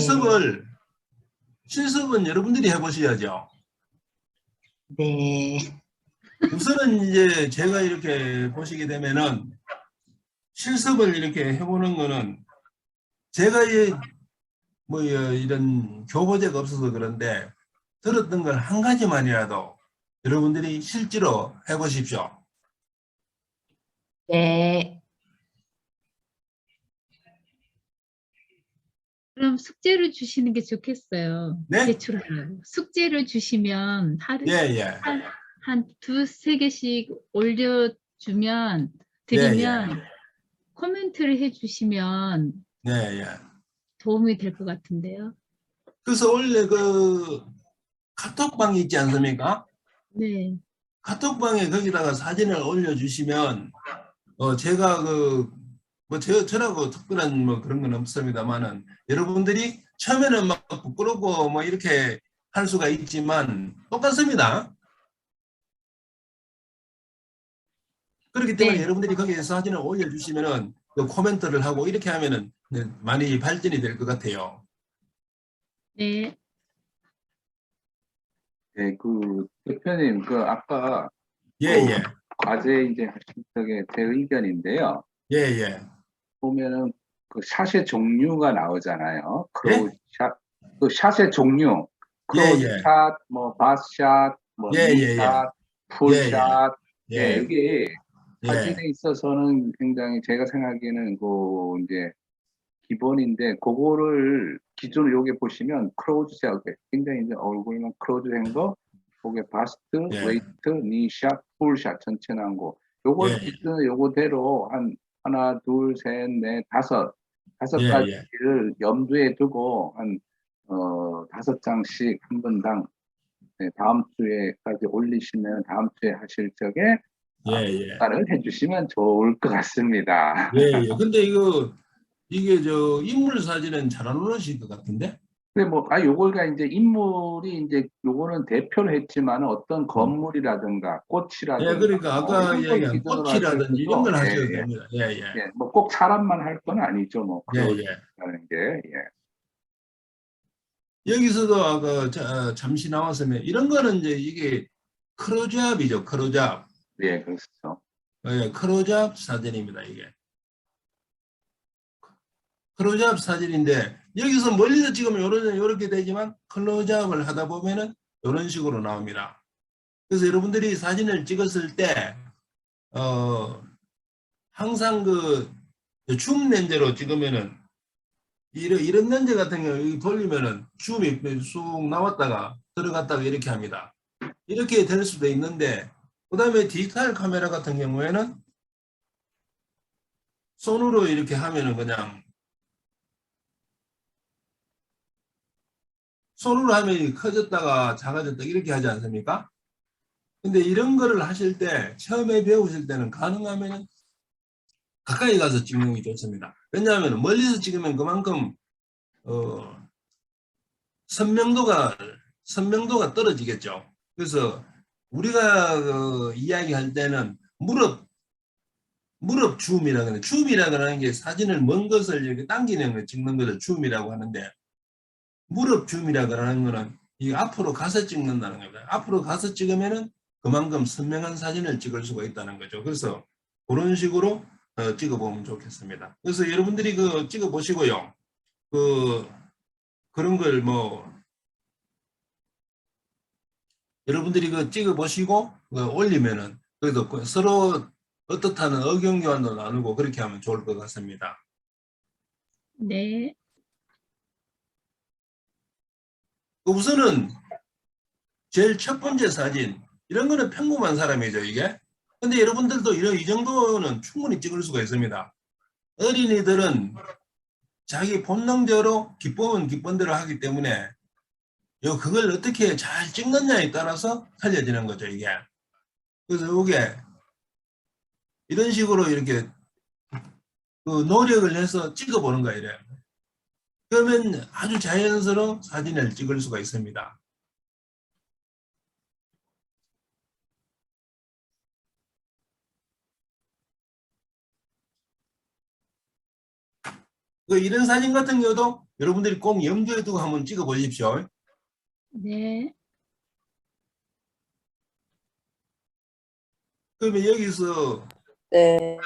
S2: 실습은 여러분들이 해보셔야죠.
S4: 네.
S2: 우선은 이제 제가 이렇게 보시게 되면은 실습을 이렇게 해보는 거는 제가 뭐 이런 교보제가 없어서 그런데 들었던 걸 한 가지만이라도 여러분들이 실제로 해보십시오.
S4: 네.
S3: 그럼 숙제를 주시는 게 좋겠어요.
S2: 네?
S3: 제출하라고. 숙제를 주시면
S2: 예, 예.
S3: 한 두세 개씩 올려주면
S2: 예,
S3: 드리면 코멘트를 해주시면
S2: 예, 예.
S3: 도움이 될 것 같은데요.
S2: 그래서 원래 그 카톡방이 있지 않습니까?
S3: 네.
S2: 카톡방에 거기다가 사진을 올려주시면 제가 저라고 특별한 뭐 그런 건 없습니다만은 여러분들이 처음에는 막 부끄럽고 뭐 이렇게 할 수가 있지만 똑같습니다. 그렇기 때문에
S3: 네.
S2: 여러분들이 거기에 사진을 올려주시면은 그 코멘트를 하고 이렇게 하면은 많이 발전이 될 것 같아요.
S3: 네.
S1: 네, 그 대표님, 그 아까
S2: 예,
S1: 그
S2: 예,
S1: 과제 이제 하실 적에 제 의견인데요.
S2: 예, 예.
S1: 보면은 그 샷의 종류가 나오잖아요.
S2: 예?
S1: 크로우샷, 그 샷의 종류,
S2: 예, 예.
S1: 크로우샷, 뭐 바스샷, 뭐
S2: 예, 예, 예.
S1: 니샷,
S2: 예,
S1: 풀샷.
S2: 예.
S1: 예, 이게
S2: 예.
S1: 사진에 있어서는 굉장히 제가 생각하기에는 그 이제 기본인데 그거를 기준으로 여기 보시면 크로우즈샷 굉장히 이제 얼굴만 크로우즈한 거, 거기에 바스트,
S2: 예.
S1: 웨이트, 니샷, 풀샷 전체 나온 거. 요걸
S2: 예.
S1: 기준 요거대로 한 하나, 둘, 셋, 넷, 다섯
S2: 예,
S1: 가지를 염두에 두고 한 5장씩 한 분당 다음 주에까지 올리시면 다음 주에 하실 적에
S2: 예, 예.
S1: 평가를 해주시면 좋을 것 같습니다.
S2: 예, 예. 근데 이게 인물 사진은 잘 안 올라오실 것 같은데?
S1: 근데 요거가 이제 인물이 이제 요거는 대표를 했지만 어떤 건물이라든가 꽃이라든가
S2: 예, 그러니까 아까
S1: 이런 걸
S2: 이야기한
S1: 기준으로 하셔도
S2: 꽃이라든지 이런 걸
S1: 예,
S2: 하셔도
S1: 예.
S2: 됩니다. 예, 예.
S1: 예, 꼭 사람만 할 건 아니죠,
S2: 예,
S1: 그런
S2: 예.
S1: 게. 예.
S2: 여기서도 아까 잠시 나왔으면 이런 거는 이제 이게 크로잡이죠, 크로잡.
S1: 예, 그렇죠.
S2: 예, 크로잡 사진입니다, 이게. 클로즈업 사진인데 여기서 멀리서 찍으면 이렇게 되지만 클로즈업을 하다 보면은 이런 식으로 나옵니다. 그래서 여러분들이 사진을 찍었을 때 항상 그 줌 렌즈로 찍으면은 이런 렌즈 같은 경우 여기 돌리면은 줌이 쑥 나왔다가 들어갔다가 이렇게 합니다. 이렇게 될 수도 있는데 그 다음에 디지털 카메라 같은 경우에는 손으로 이렇게 하면은 그냥 손으로 하면 커졌다가 작아졌다 이렇게 하지 않습니까? 근데 이런 거를 하실 때 처음에 배우실 때는 가능하면 가까이 가서 찍는 게 좋습니다. 왜냐하면 멀리서 찍으면 그만큼 선명도가 떨어지겠죠. 그래서 우리가 이야기할 때는 무릎 줌이라고 하는 게 사진을 먼 것을 이렇게 당기는 걸 찍는 것을 줌이라고 하는데 무릎 줌이라고 하는 거는 이 앞으로 가서 찍는다는 겁니다. 앞으로 가서 찍으면은 그만큼 선명한 사진을 찍을 수가 있다는 거죠. 그래서 그런 식으로 찍어보면 좋겠습니다. 그래서 여러분들이 찍어 보시고요. 그런 걸 여러분들이 찍어 보시고 올리면은 그래도 서로 어떻다는 의견 교환도 나누고 그렇게 하면 좋을 것 같습니다.
S3: 네.
S2: 우선은 제일 첫 번째 사진, 이런 거는 평범한 사람이죠, 이게. 근데 여러분들도 이 정도는 충분히 찍을 수가 있습니다. 어린이들은 자기 본능대로 기쁨은 기쁨대로 하기 때문에 그걸 어떻게 잘 찍느냐에 따라서 달려지는 거죠, 이게. 그래서 이게 이런 식으로 이렇게 그 노력을 해서 찍어보는 거예요, 이래. 그러면 아주 자연스러운 사진을 찍을 수가 있습니다. 이런 사진 같은 경우도 여러분들이 꼭 염두에 두고 한번 찍어 보십시오.
S3: 네.
S2: 그러면 여기서
S5: 네.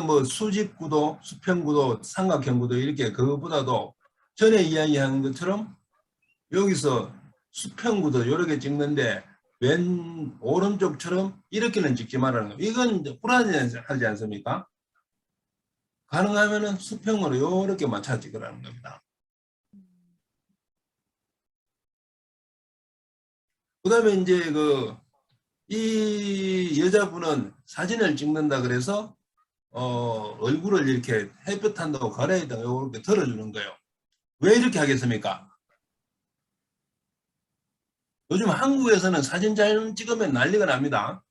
S2: 뭐 수직구도, 수평구도, 삼각형구도 이렇게 그것보다도 전에 이야기한 것처럼 여기서 수평구도 여러 개 찍는데 왼 오른쪽처럼 이렇게는 찍지 말라는 거예요. 이건 이제 불안하지 않습니까? 가능하면은 수평으로 이렇게 맞춰 찍으라는 겁니다. 그 다음에 이제 이 여자분은 사진을 찍는다 그래서 얼굴을 이렇게 햇볕 한다고 가려야다가 이렇게 들어주는 거예요. 왜 이렇게 하겠습니까? 요즘 한국에서는 사진 잘 찍으면 난리가 납니다.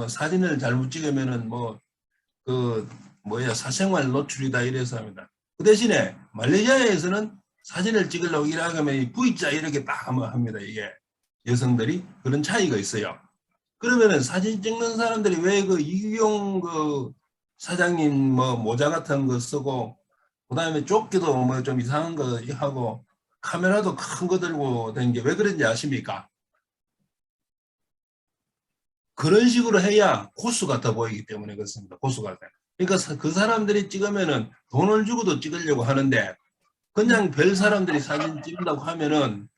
S2: 사진을 잘못 찍으면은 사생활 노출이다 이래서 합니다. 그 대신에 말레이시아에서는 사진을 찍으려고 일하면 V자 이렇게 딱 합니다. 이게 여성들이 그런 차이가 있어요. 그러면은 사진 찍는 사람들이 왜 이규용 사장님 모자 같은 거 쓰고 그다음에 조끼도 좀 이상한 거 하고 카메라도 큰 거 들고 다니는 게 왜 그런지 아십니까? 그런 식으로 해야 고수 같아 보이기 때문에 그렇습니다. 고수 같아. 그러니까 그 사람들이 찍으면은 돈을 주고도 찍으려고 하는데 그냥 별 사람들이 사진 찍는다고 하면은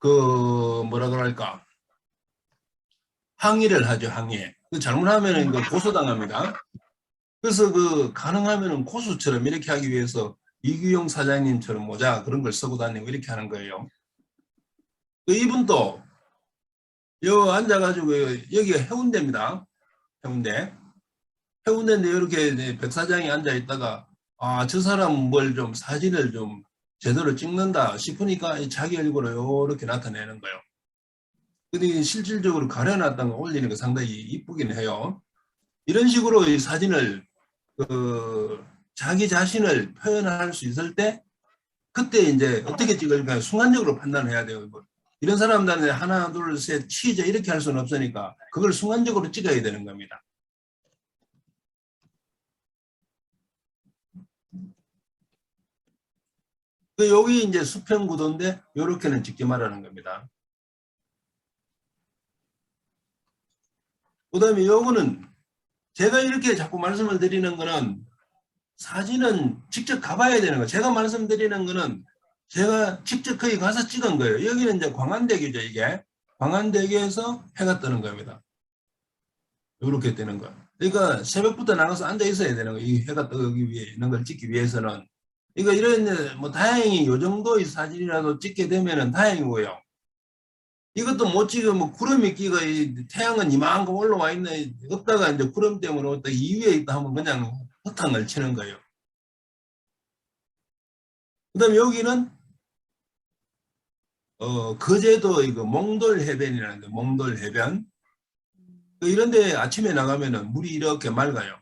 S2: 뭐라 그럴까 항의를 하죠. 항의. 잘못하면은 고소당합니다. 그래서 가능하면은 고수처럼 이렇게 하기 위해서 이규용 사장님처럼 모자 그런 걸 쓰고 다니고 이렇게 하는 거예요. 이분도 앉아가지고 여기가 해운대입니다. 해운대인데 이렇게 백 사장이 앉아 있다가 저 사람은 뭘 좀 사진을 좀 제대로 찍는다 싶으니까 자기 얼굴을 이렇게 나타내는 거예요. 근데 실질적으로 가려놨다는 거 올리는 거 상당히 이쁘긴 해요. 이런 식으로 이 사진을 자기 자신을 표현할 수 있을 때 그때 이제 어떻게 찍을까 순간적으로 판단해야 돼요. 이런 사람들은 하나 둘 셋 치즈 이렇게 할 수는 없으니까 그걸 순간적으로 찍어야 되는 겁니다. 여기 이제 수평 구도인데 이렇게는 찍지 말라는 겁니다. 그 다음에 요거는 제가 이렇게 자꾸 말씀을 드리는 거는 사진은 직접 가봐야 되는 거예요. 제가 말씀드리는 거는 제가 직접 거기 가서 찍은 거예요. 여기는 이제 광안대교죠, 이게. 광안대교에서 해가 뜨는 겁니다. 이렇게 뜨는 거. 그러니까 새벽부터 나가서 앉아 있어야 되는 거예요. 이 해가 뜨기 위해 있는 걸 찍기 위해서는. 그러니까 이런 다행히 요 정도의 사진이라도 찍게 되면은 다행이고요. 이것도 못 찍으면 구름이 끼고 태양은 이만큼 올라와 있네. 없다가 이제 구름 때문에 이 위에 있다 하면 그냥 허탕을 치는 거예요. 그 다음에 여기는 거제도 몽돌 해변이라는 데 몽돌 해변. 이런 데 아침에 나가면은 물이 이렇게 맑아요.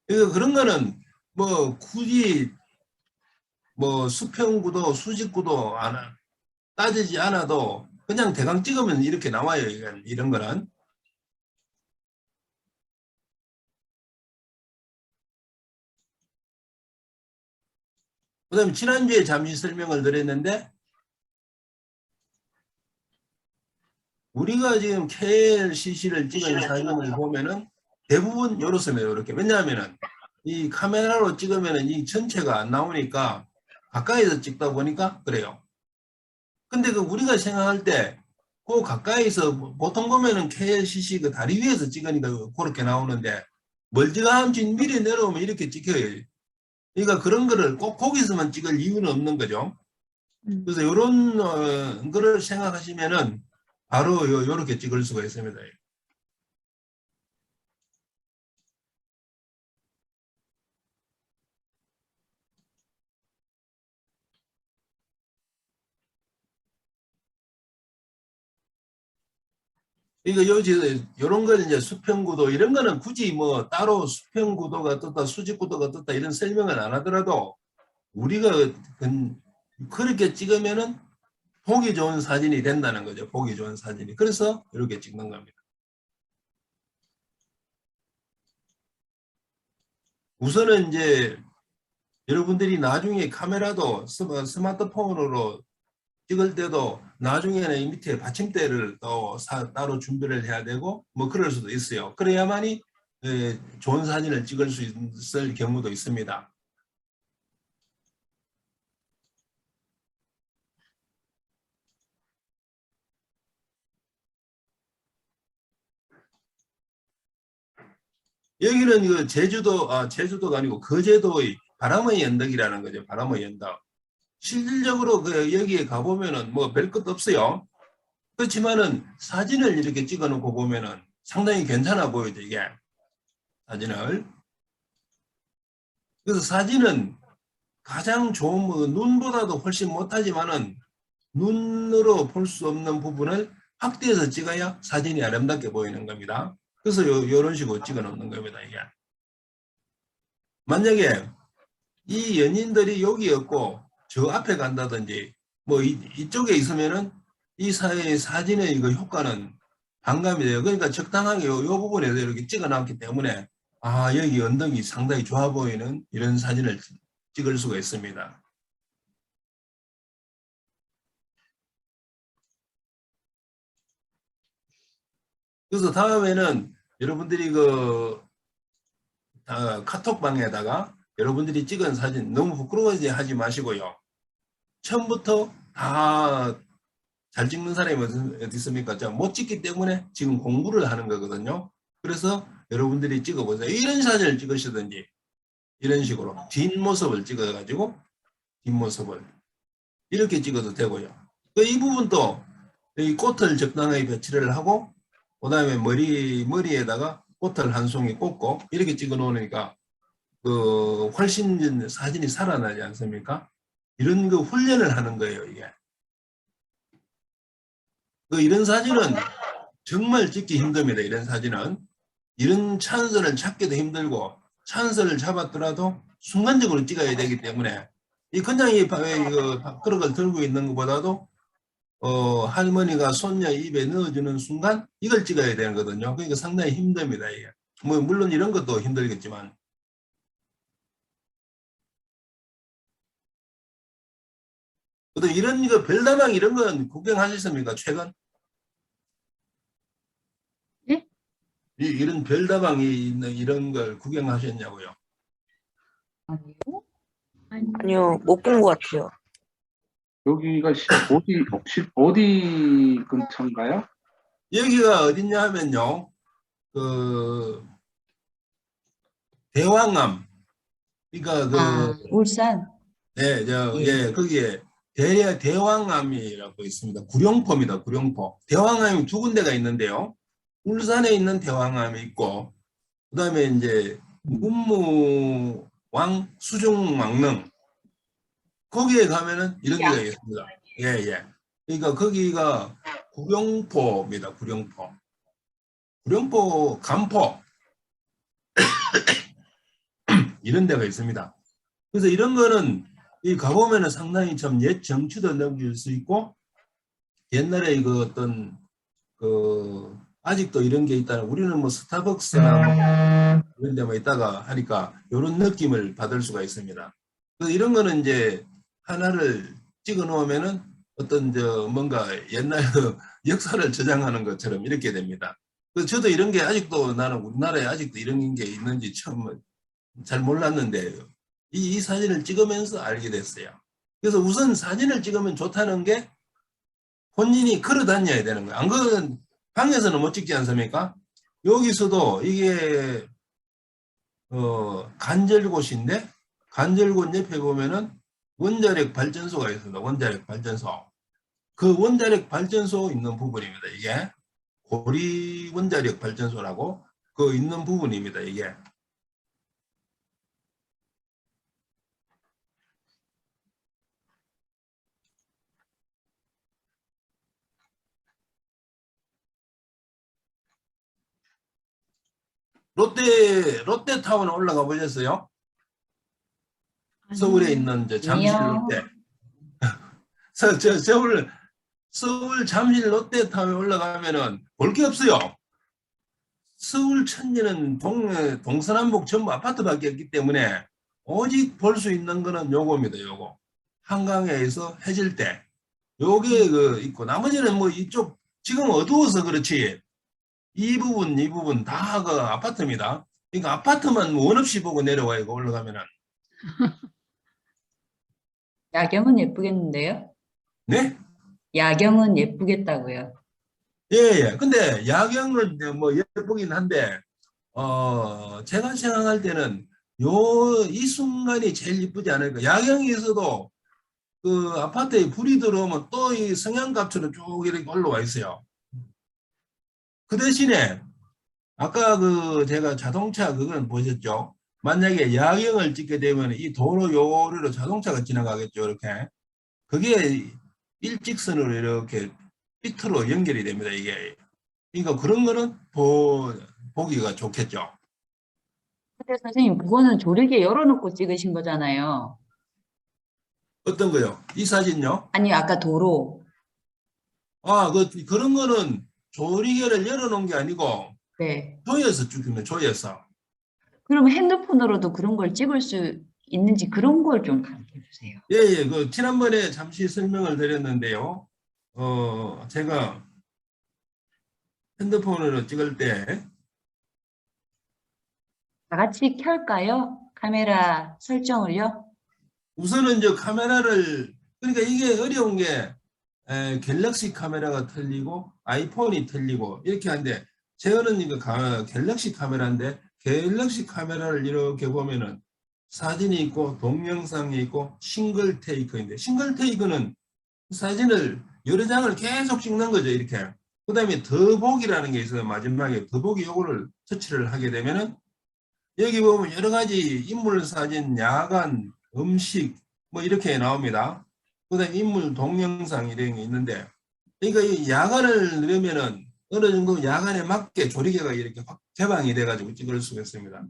S2: 그러니까 그런 거는 굳이 수평구도 수직구도 따지지 않아도 그냥 대강 찍으면 이렇게 나와요. 이런 거는. 그 다음에 지난주에 잠시 설명을 드렸는데 우리가 지금 KLCC를 찍은 사진을 보면은 대부분 이렇습니다. 이렇게. 왜냐하면은 이 카메라로 찍으면 이 전체가 안 나오니까 가까이서 찍다 보니까 그래요. 근데 그 우리가 생각할 때 그 가까이서 보통 보면은 KLCC 그 다리 위에서 찍으니까 그렇게 나오는데 멀찌감치 미리 내려오면 이렇게 찍혀요. 그러니까 그런 거를 꼭 거기서만 찍을 이유는 없는 거죠. 그래서 이런 거를 생각하시면은 바로 요렇게 찍을 수가 있습니다. 이거 요런 걸 이제 수평구도 이런 거는 굳이 뭐 따로 수평구도가 떴다 수직구도가 떴다 이런 설명을 안 하더라도 우리가 그렇게 찍으면은 보기 좋은 사진이 된다는 거죠. 보기 좋은 사진이. 그래서 이렇게 찍는 겁니다. 우선은 이제 여러분들이 나중에 카메라도 스마트폰으로 찍을 때도 나중에는 이 밑에 받침대를 또 따로 준비를 해야 되고 뭐 그럴 수도 있어요. 그래야만이 좋은 사진을 찍을 수 있을 경우도 있습니다. 여기는 이거 제주도가 아니고 거제도의 바람의 언덕이라는 거죠. 바람의 언덕. 실질적으로 여기에 가보면은 뭐 별 것도 없어요. 그렇지만은 사진을 이렇게 찍어 놓고 보면은 상당히 괜찮아 보이죠, 이게. 사진을. 그래서 사진은 가장 좋은, 눈보다도 훨씬 못하지만은 눈으로 볼 수 없는 부분을 확대해서 찍어야 사진이 아름답게 보이는 겁니다. 그래서 요런 식으로 찍어 놓는 겁니다, 이게. 만약에 이 연인들이 여기였고 저 앞에 간다든지 뭐 이쪽에 있으면은 이 사진의 이거 효과는 반감이 돼요. 그러니까 적당하게 요 부분에서 이렇게 찍어 놨기 때문에 아, 여기 언덕이 상당히 좋아 보이는 이런 사진을 찍을 수가 있습니다. 그래서 다음에는 여러분들이 카톡방에다가 여러분들이 찍은 사진 너무 부끄러워하지 하지 마시고요. 처음부터 다 잘 찍는 사람이 어디 있습니까? 자, 못 찍기 때문에 지금 공부를 하는 거거든요. 그래서 여러분들이 찍어보세요. 이런 사진을 찍으시든지 이런 식으로 뒷모습을 찍어가지고 뒷모습을 이렇게 찍어도 되고요. 이 부분도 이 꽃을 적당하게 배치를 하고 그 다음에 머리에다가 꽃을 한 송이 꽂고 이렇게 찍어 놓으니까 훨씬 사진이 살아나지 않습니까? 이런 훈련을 하는 거예요, 이게. 이런 사진은 정말 찍기 힘듭니다. 이런 사진은. 이런 찬선을 잡기도 힘들고 찬선을 잡았더라도 순간적으로 찍어야 되기 때문에 그냥 이 밥그릇을 들고 있는 것보다도 할머니가 손녀 입에 넣어주는 순간 이걸 찍어야 되는 거거든요. 그러니까 상당히 힘듭니다. 이게. 뭐 물론 이런 것도 힘들겠지만. 또 이런 별다방 이런 건 구경하셨습니까? 최근?
S3: 네?
S2: 이런 별다방이 있는 이런 걸 구경하셨냐고요?
S5: 아니요, 못 본 것 같아요.
S1: 여기가 혹시 어디 근처인가요?
S2: 여기가 어딨냐 하면요. 대왕암. 그러니까
S4: 울산.
S2: 네, 거기에 대왕암이라고 있습니다. 구룡포입니다. 구룡포. 대왕암이 두 군데가 있는데요. 울산에 있는 대왕암이 있고, 그 다음에 이제 문무왕 수중왕릉. 거기에 가면은 이런 데가 있습니다. 예, 예. 그러니까 거기가 구룡포입니다. 구룡포. 구룡포, 간포. 이런 데가 있습니다. 그래서 이런 거는 가보면은 상당히 참 옛 정취도 느낄 수 있고, 옛날에 아직도 이런 게 있다는, 우리는 뭐 스타벅스나 뭐 이런 데만 있다가 하니까 이런 느낌을 받을 수가 있습니다. 그래서 이런 거는 이제 하나를 찍어 놓으면은 어떤 뭔가 옛날 역사를 저장하는 것처럼 이렇게 됩니다. 그래서 저도 이런 게 아직도 나는 우리나라에 아직도 이런 게 있는지 처음 잘 몰랐는데 이 사진을 찍으면서 알게 됐어요. 그래서 우선 사진을 찍으면 좋다는 게 본인이 걸어 다녀야 되는 거예요. 안 그러면 방에서는 못 찍지 않습니까? 여기서도 이게 간절곶인데 간절곶 옆에 보면은 원자력 발전소가 있습니다. 원자력 발전소. 그 원자력 발전소 있는 부분입니다. 이게 고리 원자력 발전소라고 그 있는 부분입니다. 이게. 롯데타워는 올라가 보셨어요? 서울에 있는 저 잠실
S4: 아니요.
S2: 롯데. 서울 잠실 롯데타워에 올라가면은 볼 게 없어요. 서울 천지는 동서남북 전부 아파트밖에 없기 때문에 오직 볼 수 있는 거는 요겁니다. 요거. 한강에서 해질 때. 요게 그 있고 나머지는 뭐 이쪽 지금 어두워서 그렇지 이 부분 다 그 아파트입니다. 그러니까 아파트만 원 없이 보고 내려와요. 이거 올라가면은.
S4: 야경은 예쁘겠는데요?
S2: 네?
S4: 야경은 예쁘겠다고요.
S2: 예, 예. 근데 야경은 이제 뭐 예쁘긴 한데, 제가 생각할 때는 이 순간이 제일 이쁘지 않을까. 야경에서도 그 아파트에 불이 들어오면 또 이 성냥갑처럼 쭉 이렇게 올라와 있어요. 그 대신에 아까 그 제가 자동차 그건 보셨죠? 만약에 야경을 찍게 되면 이 도로 요리로 자동차가 지나가겠죠. 이렇게. 그게 일직선으로 이렇게 삐뚤어 연결이 됩니다. 이게. 그러니까 그런 거는 보기가 좋겠죠.
S4: 근데 선생님, 그거는 조리개 열어놓고 찍으신 거잖아요.
S2: 어떤 거요? 이 사진요?
S4: 아니, 아까 도로.
S2: 아, 그런 거는 조리개를 열어놓은 게 아니고
S4: 네.
S2: 조여서 찍으면 조여서.
S4: 그러면 핸드폰으로도 그런 걸 찍을 수 있는지 그런 걸 좀 가르쳐 주세요.
S2: 예, 예. 그 지난번에 잠시 설명을 드렸는데요. 제가 핸드폰으로 찍을 때
S4: 다 같이 켤까요? 카메라 설정을요?
S2: 우선은 이제 카메라를 그러니까 이게 어려운 게 갤럭시 카메라가 틀리고 아이폰이 틀리고 이렇게 하는데 저는 이거 갤럭시 카메라인데 갤럭시 카메라를 이렇게 보면은 사진이 있고 동영상이 있고 싱글 테이크인데 싱글 테이크는 사진을 여러 장을 계속 찍는 거죠. 이렇게. 그 다음에 더보기라는 게 있어요. 마지막에 더보기 요거를 터치를 하게 되면은 여기 보면 여러 가지 인물 사진, 야간, 음식 뭐 이렇게 나옵니다. 그 다음에 인물 동영상 이런 게 있는데 그러니까 이 야간을 넣으면은 어느 정도 야간에 맞게 조리개가 이렇게 확 개방이 돼가지고 찍을 수가 있습니다.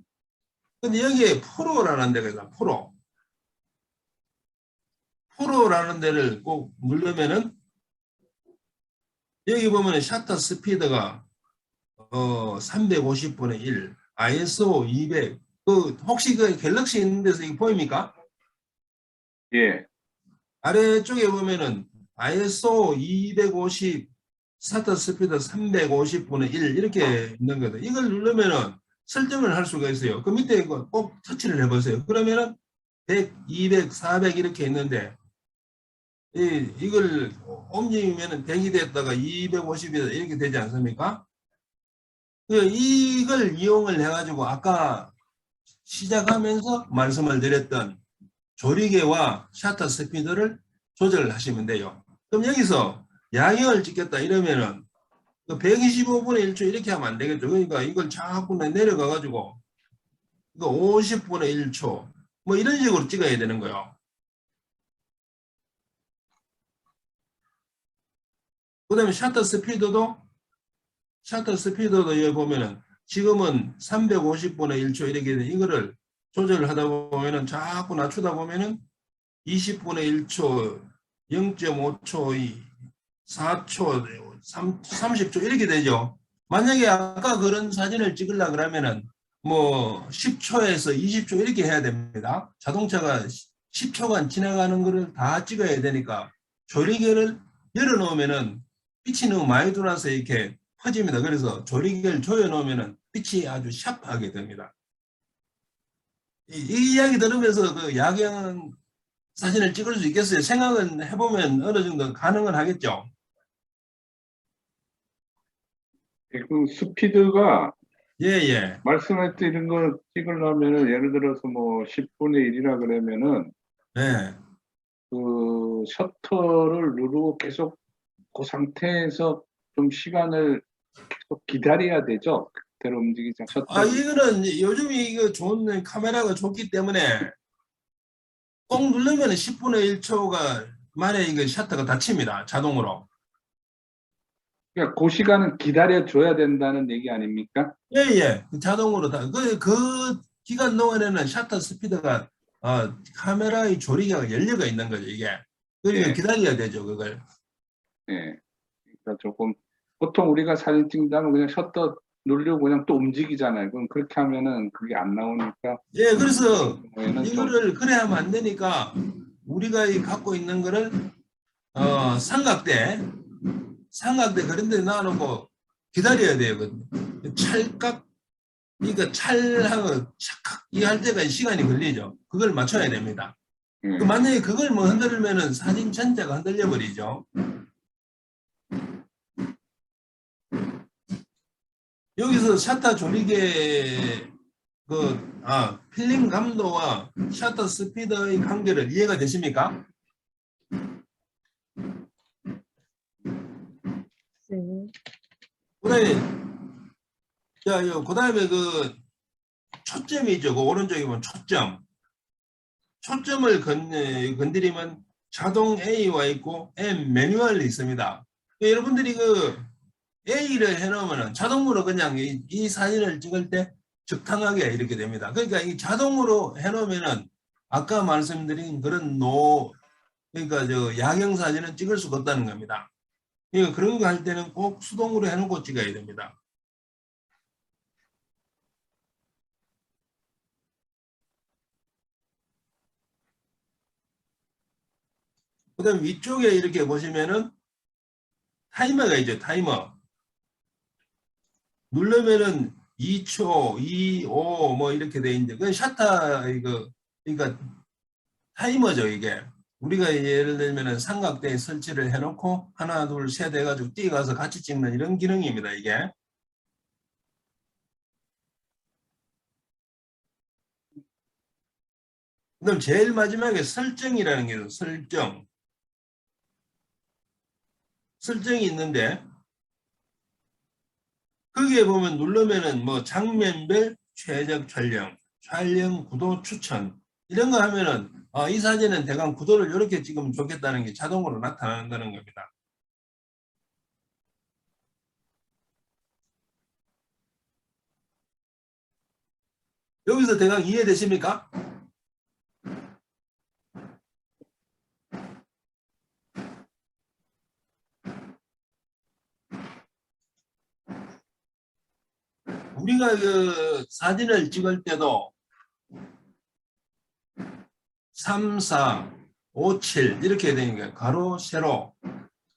S2: 근데 여기에 프로라는 데가 있어요. 프로라는 데를 꼭 누르면은 여기 보면 셔터 스피드가 350분의 1, ISO 200. 혹시 그 갤럭시 있는 데서 이거 보입니까?
S1: 예.
S2: 아래쪽에 보면은 ISO 250, 셔터 스피드 350분의 1 이렇게 있는 거다. 이걸 누르면은 설정을 할 수가 있어요. 그 밑에 이거 꼭 터치를 해보세요. 그러면은 100, 200, 400 이렇게 있는데 이걸 옮기면은 100이 됐다가 250이 이렇게 되지 않습니까? 이걸 이용을 해가지고 아까 시작하면서 말씀을 드렸던 조리개와 셔터 스피드를 조절하시면 돼요. 그럼 여기서 야경을 찍겠다 이러면은 125분의 1초 이렇게 하면 안 되겠죠. 그러니까 이걸 자꾸 내려가가지고 50분의 1초 뭐 이런 식으로 찍어야 되는 거예요. 그 다음에 셔터 스피드도 여기 보면은 지금은 350분의 1초 이렇게 돼. 이거를 조절을 하다 보면은 자꾸 낮추다 보면은 20분의 1초, 0.5초, 4초, 30초 이렇게 되죠. 만약에 아까 그런 사진을 찍으려고 그러면은 뭐 10초에서 20초 이렇게 해야 됩니다. 자동차가 10초간 지나가는 거를 다 찍어야 되니까 조리개를 열어놓으면은 빛이 너무 많이 들어와서 이렇게 퍼집니다. 그래서 조리개를 조여놓으면은 빛이 아주 샤프하게 됩니다. 이 이야기 들으면서 그 야경 사진을 찍을 수 있겠어요? 생각은 해보면 어느 정도 가능은 하겠죠?
S1: 그 스피드가
S2: 예, 예.
S1: 말씀하신 이런 거 찍으려면은 예를 들어서 뭐 10분의 1이라 그러면은
S2: 예.
S1: 그 셔터를 누르고 계속 그 상태에서 좀 시간을 계속 기다려야 되죠. 그대로 움직이지 않-
S2: 아,
S1: 셔터
S2: 이거는 요즘 이거 좋은 카메라가 좋기 때문에 꼭 누르면 10분의 1초가 만에 이거 셔터가 닫힙니다. 자동으로.
S1: 그러니까 그 시간은 기다려 줘야 된다는 얘기 아닙니까?
S2: 예, 예. 자동으로 다. 그 기간 동안에는 셔터 스피드가, 카메라의 조리개가 연료가 있는 거죠, 이게. 그러니까
S1: 예.
S2: 기다려야 되죠, 그걸.
S1: 예. 그러니까 조금 보통 우리가 사진 찍는다면 그냥 셔터 누르고 그냥 또 움직이잖아요. 그럼 그렇게 하면은 그게 안 나오니까
S2: 예, 그래서
S1: 경우에는 좀
S2: 이거를 그래 하면 안 되니까 우리가 이 갖고 있는 거를, 삼각대 그런 데 놔놓고 기다려야 되거든요. 찰칵, 그러니까 찰하고 착각 이 할 때가 시간이 걸리죠. 그걸 맞춰야 됩니다.
S1: 예.
S2: 만약에 그걸 뭐 흔들면은 사진 전체가 흔들려 버리죠. 여기서 셔터 조리개 필름 감도와 셔터 스피드의 관계를 이해가 되십니까? 그다음에 그다음에 그 초점이죠. 그 오른쪽에 보면 초점. 초점을 건드리면 자동 A와 있고 M 매뉴얼이 있습니다. 여러분들이 그 A를 해놓으면 자동으로 그냥 이 사진을 찍을 때 적당하게 이렇게 됩니다. 그러니까 이 자동으로 해놓으면은 아까 말씀드린 그런 그러니까 야경 사진은 찍을 수가 없다는 겁니다. 그러니까 그런 거 할 때는 꼭 수동으로 해놓고 찍어야 됩니다. 그다음 위쪽에 이렇게 보시면은 타이머가 있죠. 타이머. 누르면은 2초, 2, 5 뭐 이렇게 돼 있는데 그건 셔터 그러니까 타이머죠, 이게. 우리가 예를 들면은 삼각대에 설치를 해놓고 하나, 둘, 셋 해가지고 뛰어가서 같이 찍는 이런 기능입니다, 이게. 그럼 제일 마지막에 설정이라는 게 있어요. 설정. 설정이 있는데 거기에 보면 누르면은 뭐 장면별 최적 촬영, 촬영 구도 추천 이런 거 하면은 이 사진은 대강 구도를 이렇게 찍으면 좋겠다는 게 자동으로 나타난다는 겁니다. 여기서 대강 이해되십니까? 우리가 그 사진을 찍을 때도 3, 4, 5, 7 이렇게 되는 거예요. 가로, 세로.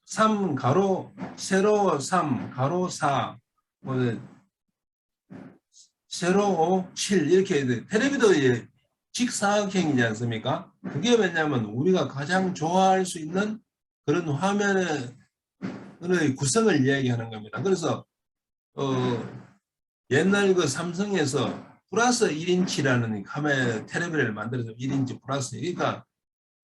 S2: 3, 가로, 세로, 3, 가로, 4, 뭐, 세로, 5, 7 이렇게 돼. 텔레비도 직사각형이지 않습니까? 그게 왜냐하면 우리가 가장 좋아할 수 있는 그런 화면의 구성을 이야기하는 겁니다. 그래서 옛날 그 삼성에서 플러스 1인치라는 카메라 텔레비를 만들어서 1인치 플러스 그러니까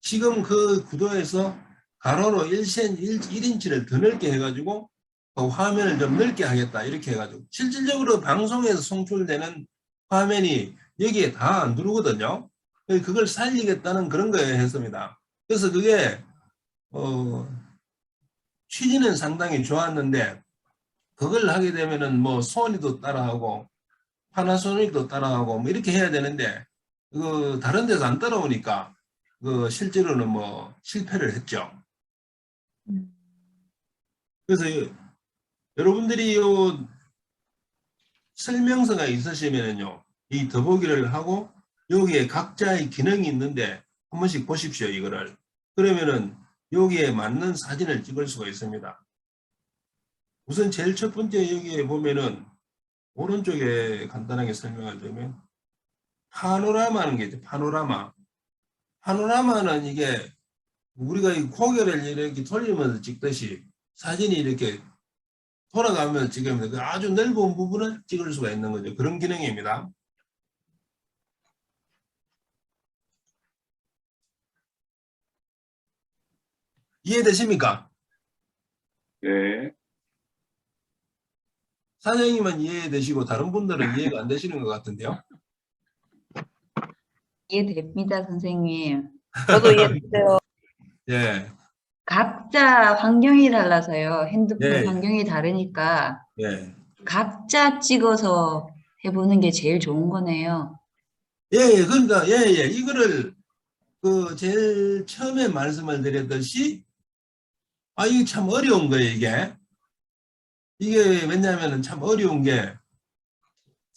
S2: 지금 그 구도에서 가로로 1인치를 더 넓게 해가지고 그 화면을 좀 넓게 하겠다 이렇게 해가지고 실질적으로 방송에서 송출되는 화면이 여기에 다 안 들어오거든요. 그걸 살리겠다는 그런 거에 했습니다. 그래서 그게 취지는 상당히 좋았는데 그걸 하게 되면은 뭐 소니도 따라하고 파나소닉도 따라하고 뭐 이렇게 해야 되는데 그 다른 데서 안 따라오니까 그 실제로는 뭐 실패를 했죠. 그래서 여러분들이 요 설명서가 있으시면은요 이 더보기를 하고 여기에 각자의 기능이 있는데 한 번씩 보십시오 이거를. 그러면은 여기에 맞는 사진을 찍을 수가 있습니다. 우선 제일 첫 번째 여기에 보면은 오른쪽에 간단하게 설명을 드리면 파노라마는 게 있죠. 파노라마. 파노라마는 이게 우리가 이 고개를 이렇게 돌리면서 찍듯이 사진이 이렇게 돌아가면서 찍으면 그 아주 넓은 부분을 찍을 수가 있는 거죠. 그런 기능입니다. 이해되십니까?
S1: 네.
S2: 사장님은 이해되시고 다른 분들은 이해가 안 되시는 것 같은데요.
S4: 이해됩니다, 선생님.
S5: 저도 이해했어요.
S2: 예,
S4: 각자 환경이 달라서요. 핸드폰
S2: 예.
S4: 환경이 다르니까
S2: 예.
S4: 각자 찍어서 해보는 게 제일 좋은 거네요.
S2: 예, 예, 그러니까, 예, 예. 이거를, 제일 처음에 말씀을 드렸듯이, 이게 참 어려운 거예요, 이게. 이게 왜냐면은 참 어려운 게,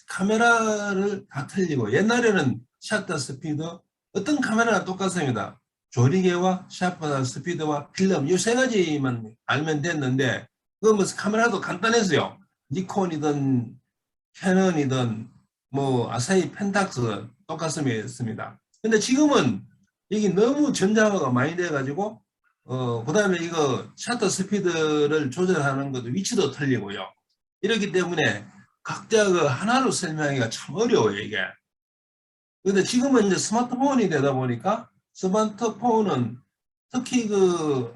S2: 카메라를 다 틀리고, 옛날에는 셔터 스피드, 어떤 카메라나 똑같습니다. 조리개와 셔터 스피드와 필름, 이 세 가지만 알면 됐는데, 그거 뭐 카메라도 간단했어요. 니콘이든, 캐논이든, 뭐, 아사히 펜탁스 똑같습니다. 근데 지금은 이게 너무 전자화가 많이 돼가지고, 그 다음에 이거 셔터 스피드를 조절하는 것도 위치도 틀리고요. 이렇기 때문에 각자 그 하나로 설명하기가 참 어려워요, 이게. 근데 지금은 이제 스마트폰이 되다 보니까 스마트폰은 특히 그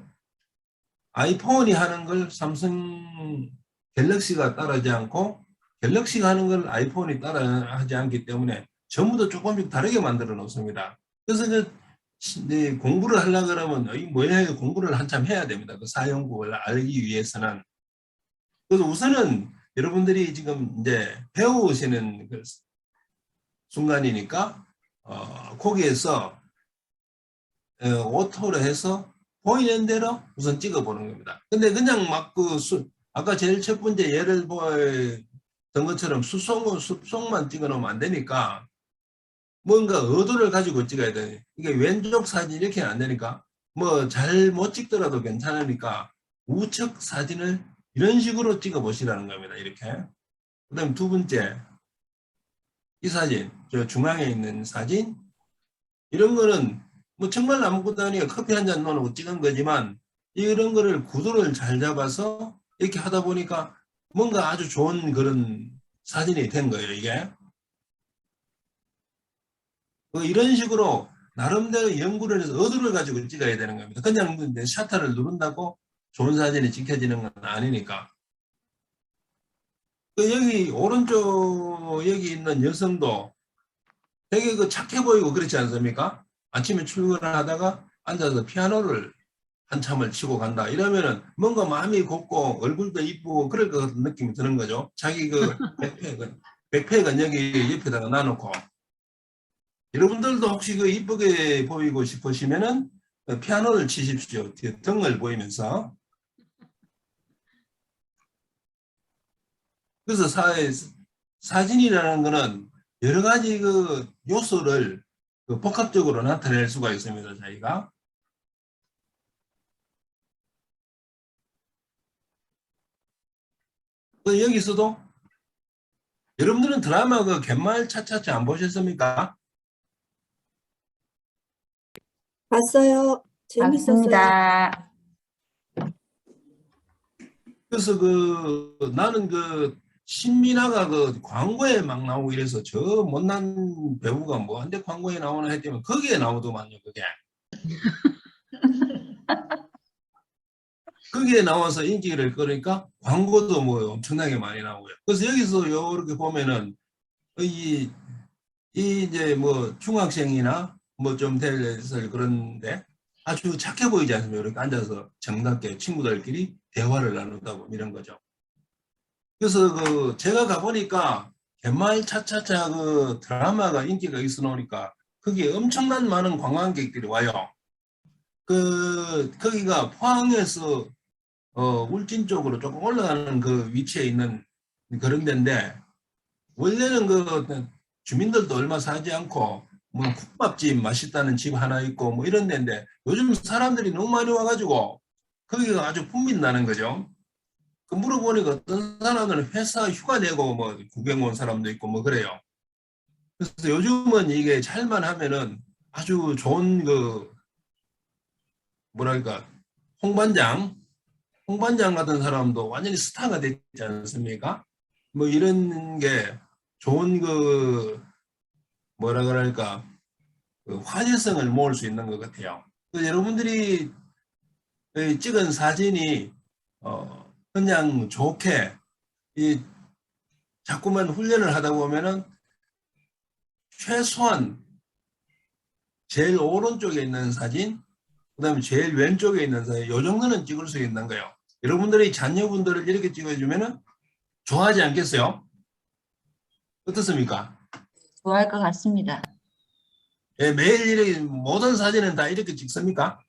S2: 아이폰이 하는 걸 삼성 갤럭시가 따라하지 않고 갤럭시가 하는 걸 아이폰이 따라하지 않기 때문에 전부 다 조금씩 다르게 만들어 놓습니다. 그래서 이제 공부를 하려고 그러면 이 뭐냐 공부를 한참 해야 됩니다. 그 사용법을 알기 위해서는. 그래서 우선은 여러분들이 지금 이제 배우시는 그 순간이니까 거기에서 오토로 해서 보이는 대로 우선 찍어보는 겁니다. 근데 그냥 막 아까 제일 첫 번째 예를 보던 것처럼 숲속만 찍어놓으면 안 되니까 뭔가 의도를 가지고 찍어야 돼. 이게 왼쪽 사진 이렇게는 안 되니까 뭐 잘 못 찍더라도 괜찮으니까 우측 사진을 이런 식으로 찍어 보시라는 겁니다. 이렇게. 그 다음 두 번째 이 사진, 저 중앙에 있는 사진 이런 거는 뭐 정말 아무것도 아니에요. 커피 한 잔 넣어놓고 찍은 거지만 이런 거를 구도를 잘 잡아서 이렇게 하다 보니까 뭔가 아주 좋은 그런 사진이 된 거예요. 이게. 이런 식으로 나름대로 연구를 해서 의도를 가지고 찍어야 되는 겁니다. 그냥 셔터를 누른다고 좋은 사진이 찍혀지는 건 아니니까. 여기 오른쪽 여기 있는 여성도 되게 그 착해 보이고 그렇지 않습니까? 아침에 출근을 하다가 앉아서 피아노를 한참을 치고 간다. 이러면은 뭔가 마음이 곱고 얼굴도 이쁘고 그럴 것 같은 느낌이 드는 거죠. 자기 그 백팩은 여기 옆에다가 놔놓고. 여러분들도 혹시 그 이쁘게 보이고 싶으시면은 피아노를 치십시오. 등을 보이면서. 그래서 사진이라는 거는 여러 가지 그 요소를 복합적으로 나타낼 수가 있습니다. 저희가. 여기서도 여러분들은 드라마 그 갯마을 차차차 안 보셨습니까?
S6: 봤어요. 재밌었어요.
S4: 맞습니다.
S2: 그래서 나는 신민아가 광고에 막 나오고 이래서 저 못난 배우가 뭐한데 광고에 나오나 했더니 거기에 나오더만요, 그게. 거기에 나와서 인기를 끌으니까 광고도 뭐 엄청나게 많이 나오고요. 그래서 여기서 이렇게 보면은 이제 뭐 중학생이나 뭐 좀 될 그런데 아주 착해 보이지 않습니까? 이렇게 앉아서 정답게 친구들끼리 대화를 나눈다고 이런 거죠. 그래서 제가 가보니까 갯마을 차차차 드라마가 인기가 있어 놓으니까 거기에 엄청난 많은 관광객들이 와요. 거기가 포항에서 울진 쪽으로 조금 올라가는 그 위치에 있는 그런 데인데 원래는 주민들도 얼마 사지 않고 뭐 국밥집 맛있다는 집 하나 있고 뭐 이런 데인데 요즘 사람들이 너무 많이 와가지고 거기가 아주 풍미 나는 거죠. 물어보니까 어떤 사람들은 회사 휴가 내고 뭐 구경 온 사람도 있고 뭐 그래요. 그래서 요즘은 이게 잘만 하면은 아주 좋은 그 뭐랄까 홍반장 같은 사람도 완전히 스타가 됐지 않습니까? 뭐 이런 게 좋은 그 뭐라 그럴까 그 화제성을 모을 수 있는 것 같아요. 여러분들이 찍은 사진이 그냥 좋게 이 자꾸만 훈련을 하다 보면은 최소한 제일 오른쪽에 있는 사진, 그다음에 제일 왼쪽에 있는 사진, 이 정도는 찍을 수 있는 거예요. 여러분들이 자녀분들을 이렇게 찍어주면은 좋아하지 않겠어요? 어떻습니까?
S4: 좋아할 것 같습니다.
S2: 예, 매일 이렇게 모든 사진은 다 이렇게 찍습니까?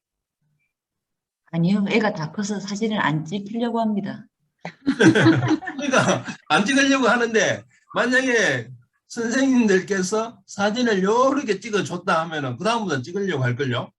S4: 아니요, 애가 다 커서 사진을 안 찍히려고 합니다.
S2: 그러니까 안 찍으려고 하는데 만약에 선생님들께서 사진을 요렇게 찍어줬다 하면은 그 다음부터 찍으려고 할걸요?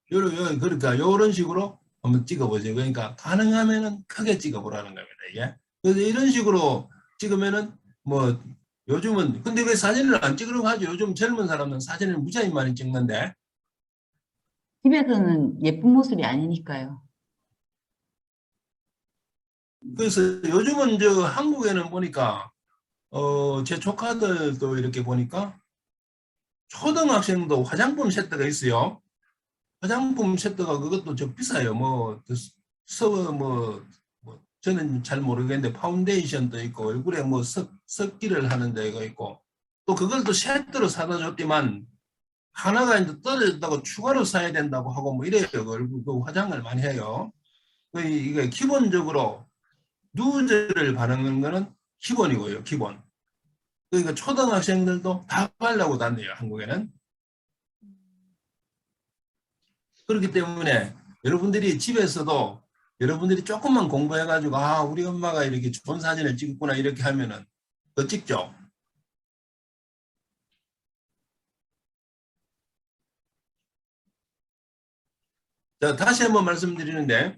S2: 그러니까 요런 식으로 한번 찍어보세요. 그러니까 가능하면은 크게 찍어보라는 겁니다. 이게. 그래서 이런 식으로 찍으면은 뭐 요즘은 근데 왜 사진을 안 찍으려고 하죠? 요즘 젊은 사람은 사진을 무지하게 많이 찍는데.
S4: 집에서는 예쁜 모습이 아니니까요.
S2: 그래서 요즘은 저 한국에는 보니까 제 조카들도 이렇게 보니까 초등학생도 화장품 세트가 있어요. 화장품 세트가 그것도 좀 비싸요. 뭐 저는 잘 모르겠는데 파운데이션도 있고 얼굴에 뭐 섞기를 하는 데가 있고 또 그걸 또 세트로 사다 줬지만 하나가 이제 떨어졌다고 추가로 사야 된다고 하고 뭐 이래요. 그 화장을 많이 해요. 이게 기본적으로 누즈를 바르는 거는 기본이고요. 기본. 그러니까 초등학생들도 다 바르려고 다녀요. 한국에는. 그렇기 때문에 여러분들이 집에서도 여러분들이 조금만 공부해가지고 아 우리 엄마가 이렇게 좋은 사진을 찍었구나 이렇게 하면은 더 찍죠. 자, 다시 한번 말씀드리는데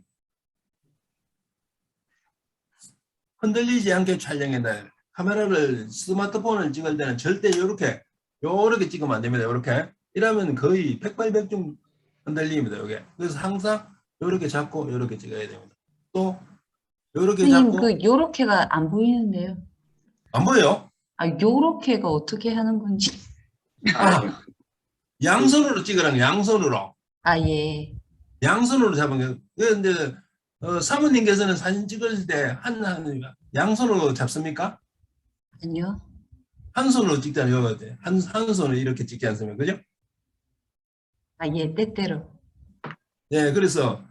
S2: 흔들리지 않게 촬영해야 카메라를 스마트폰을 찍을 때는 절대 요렇게 찍으면 안 됩니다. 요렇게 이러면 거의 백발백중 흔들립니다. 요게. 그래서 항상 요렇게 잡고 요렇게 찍어야 됩니다. 또 요렇게
S4: 선생님,
S2: 잡고
S4: 그 요렇게가 안 보이는데요.
S2: 안 보여요?
S4: 아, 요렇게가 어떻게 하는 건지.
S2: 아, 양손으로 찍으라는 양손으로.
S4: 아, 예.
S2: 양손으로 잡은 게. 근데 사모님께서는 사진 찍을 때 양손으로 잡습니까?
S4: 아니요.
S2: 한 손으로 찍잖아요. 한 손으로 이렇게 찍지 않습니까? 그죠?
S4: 아, 예, 때때로.
S2: 네, 그래서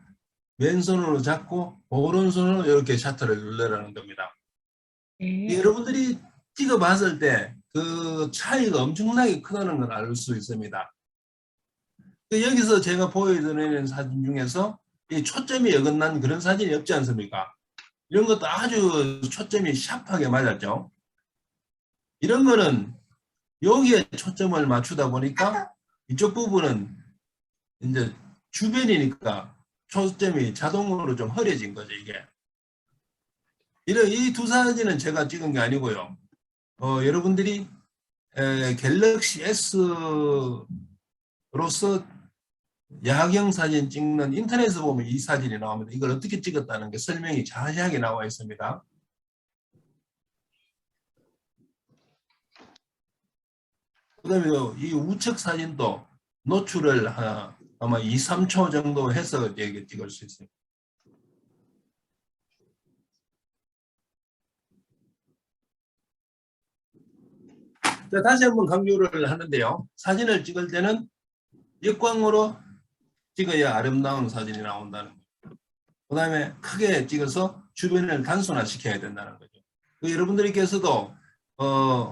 S2: 왼손으로 잡고 오른손으로 이렇게 셔터를 눌러라는 겁니다.
S3: 네.
S2: 여러분들이 찍어봤을 때 그 차이가 엄청나게 크다는 걸 알 수 있습니다. 여기서 제가 보여드리는 사진 중에서 이 초점이 어긋난 그런 사진이 없지 않습니까? 이런 것도 아주 초점이 샤프하게 맞았죠. 이런 거는 여기에 초점을 맞추다 보니까 이쪽 부분은 이제 주변이니까 초점이 자동으로 좀 흐려진 거죠, 이게. 이 두 사진은 제가 찍은 게 아니고요. 여러분들이 갤럭시 S로서 야경 사진 찍는 인터넷에 보면 이 사진이 나옵니다. 이걸 어떻게 찍었다는 게 설명이 자세하게 나와 있습니다. 그 다음에 이 우측 사진도 노출을 아마 2, 3초 정도 해서 찍을 수 있어요. 자, 다시 한번 강조를 하는데요. 사진을 찍을 때는 역광으로 찍어야 아름다운 사진이 나온다는 거죠. 그 다음에 크게 찍어서 주변을 단순화시켜야 된다는 거죠. 여러분들께서도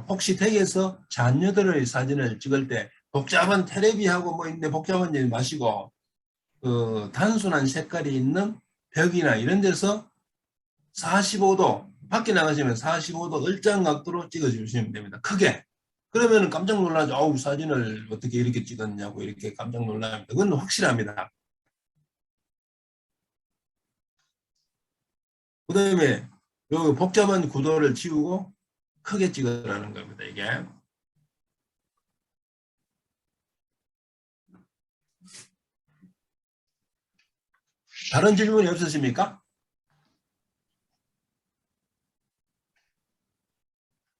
S2: 혹시 댁에서 자녀들의 사진을 찍을 때 복잡한 텔레비하고 뭐 있는데 복잡한 일 마시고 단순한 색깔이 있는 벽이나 이런 데서 45도 밖에 나가시면 45도 을장 각도로 찍어주시면 됩니다. 크게. 그러면 깜짝 놀라죠. 아우 사진을 어떻게 이렇게 찍었냐고 이렇게 깜짝 놀랍니다. 그건 확실합니다. 그 다음에 요 복잡한 구도를 지우고 크게 찍으라는 겁니다, 이게. 다른 질문이 없으십니까?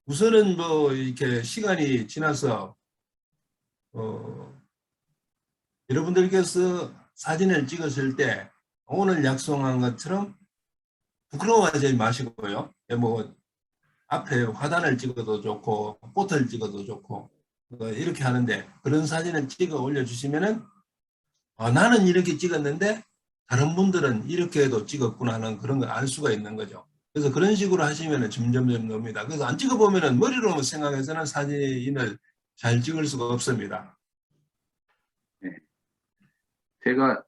S2: 우선은 뭐 이렇게 시간이 지나서 여러분들께서 사진을 찍으실 때 오늘 약속한 것처럼 부끄러워하지 마시고요. 뭐 앞에 화단을 찍어도 좋고 꽃을 찍어도 좋고 이렇게 하는데 그런 사진을 찍어 올려주시면은 나는 이렇게 찍었는데 다른 분들은 이렇게도 찍었구나 하는 그런 걸 알 수가 있는 거죠. 그래서 그런 식으로 하시면은 점점점 놉니다. 그래서 안 찍어보면은 머리로 생각해서는 사진을 잘 찍을 수가 없습니다.
S1: 제가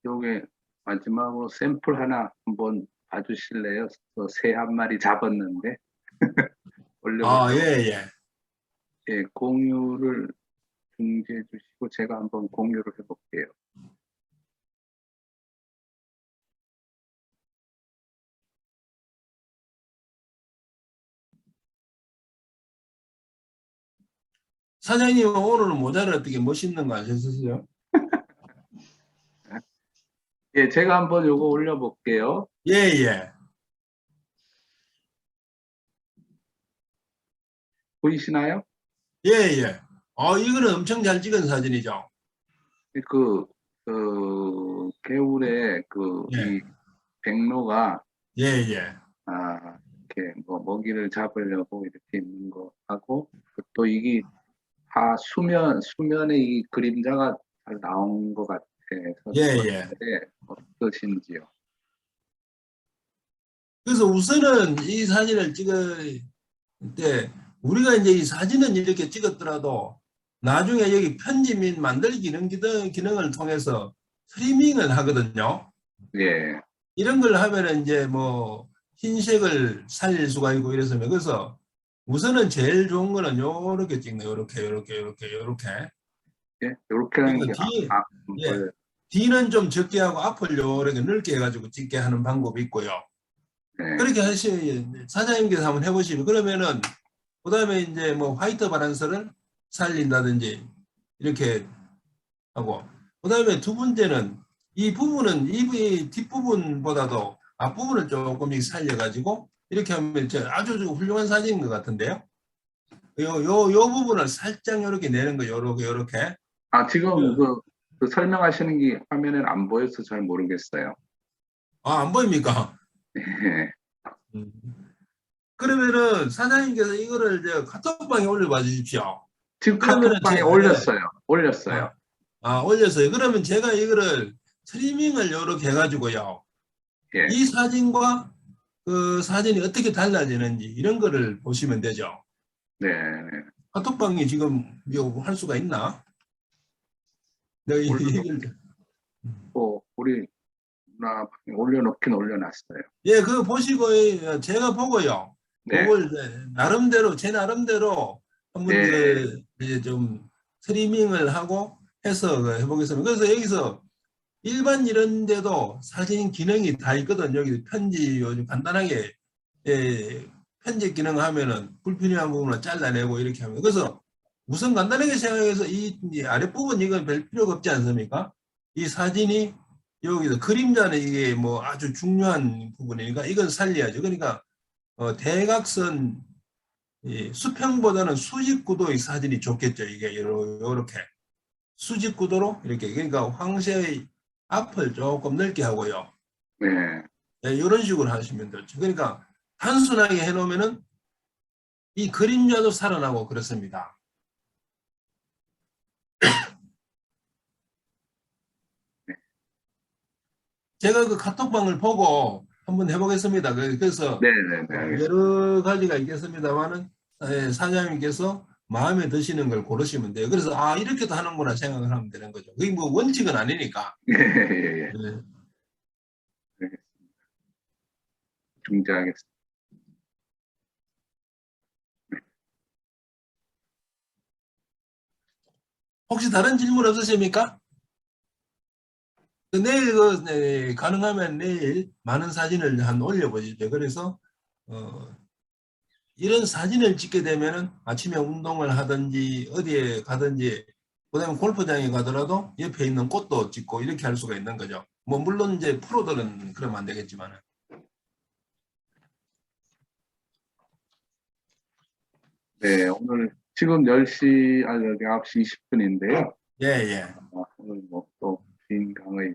S1: 요게 마지막으로 샘플 하나 한번 봐주실래요? 새 한 마리 잡았는데 올려볼까요?
S2: 예.
S1: 예, 공유를 중지해 주시고 제가 한번 공유를 해볼게요.
S2: 사장님은 오늘은 모자를 어떻게 멋있는 거 하셨어요?
S1: 예, 제가 한번 요거 올려볼게요.
S2: 예.
S1: 보이시나요?
S2: 예. 이거는 엄청 잘 찍은 사진이죠.
S1: 개울에
S2: 예.
S1: 이 백로가
S2: 예.
S1: 이렇게 뭐 먹이를 잡으려고 이렇게 있는 거 하고 또 이게 수면에 이 그림자가 잘 나온 것 같아서
S2: 예.
S1: 어떠신지요?
S2: 그래서 우선은 이 사진을 찍을 때 우리가 이제 이 사진은 이렇게 찍었더라도 나중에 여기 편집 및 만들기 이런 기능을 통해서 트리밍을 하거든요.
S1: 예,
S2: 이런 걸 하면은 이제 뭐 흰색을 살릴 수가 있고 이래서 그래서 우선은 제일 좋은 거는 요렇게 찍네. 요렇게.
S1: 예, 이렇게 하는 게
S2: 예. 뒤는 좀 적게 하고 앞을 요렇게 넓게 해가지고 찍게 하는 방법이 있고요.
S1: 네.
S2: 그렇게 사장님께서 한번 해보시면 그러면은 그 다음에 이제 뭐 화이트 바란스를 살린다든지 이렇게 하고 그 다음에 두 번째는 이 부분은 이 뒷부분보다도 앞부분을 조금 살려가지고 이렇게 하면 아주 훌륭한 사진인 것 같은데요. 요 부분을 살짝 이렇게 내는 거 요렇게.
S1: 지금 그 설명하시는 게 화면에 안 보여서 잘 모르겠어요.
S2: 안 보입니까?
S1: 예.
S2: 그러면은 사장님께서 이거를 카톡방에 올려봐 주십시오.
S1: 지금 카톡방에 올렸어요. 올렸어요.
S2: 올렸어요. 그러면 제가 이거를 트리밍을 이렇게 해가지고요.
S1: 예.
S2: 이 사진과 그 사진이 어떻게 달라지는지 이런 거를 보시면 되죠.
S1: 네.
S2: 카톡방이 지금 할 수가 있나? 내가
S1: 우리 올려놓긴 올려놨어요.
S2: 예, 그거 보시고 제가 보고요.
S1: 네.
S2: 그걸 제 나름대로 한번 이제 좀 트리밍을 하고 해서 해보겠습니다. 그래서 여기서 일반 이런 데도 사진 기능이 다 있거든요. 여기 편집 요즘 간단하게 편집 기능 하면은 불필요한 부분을 잘라내고 이렇게 하면 그래서 우선 간단하게 생각해서 이 아랫부분 이건 별 필요가 없지 않습니까? 이 사진이 여기서 그림자는 이게 뭐 아주 중요한 부분이니까 이건 살려야죠. 그러니까 대각선 수평보다는 수직 구도의 사진이 좋겠죠. 이게 이렇게 수직 구도로 이렇게 그러니까 황새의 앞을 조금 넓게 하고요.
S1: 네.
S2: 이런 식으로 하시면 되죠. 그러니까 단순하게 해놓으면은 이 그림자도 살아나고 그렇습니다. 제가 그 카톡방을 보고 한번 해보겠습니다. 그래서
S1: 네네네.
S2: 여러 가지가 있겠습니다만은 사장님께서 마음에 드시는 걸 고르시면 돼요. 그래서 이렇게도 하는구나 생각을 하면 되는 거죠. 그게 뭐 원칙은 아니니까.
S1: 예. 중지하겠습니다.
S2: 혹시 다른 질문 없으십니까? 내일 가능하면 내일 많은 사진을 올려보시죠. 그래서 이런 사진을 찍게 되면은 아침에 운동을 하든지 어디에 가든지 그다음에 골프장에 가더라도 옆에 있는 꽃도 찍고 이렇게 할 수가 있는 거죠. 뭐 물론 이제 프로들은 그러면 안 되겠지만은.
S1: 네, 오늘 지금 10시, 아니, 9시 20분인데요.
S2: 예, 예.
S1: 오늘 뭐 또 긴 강의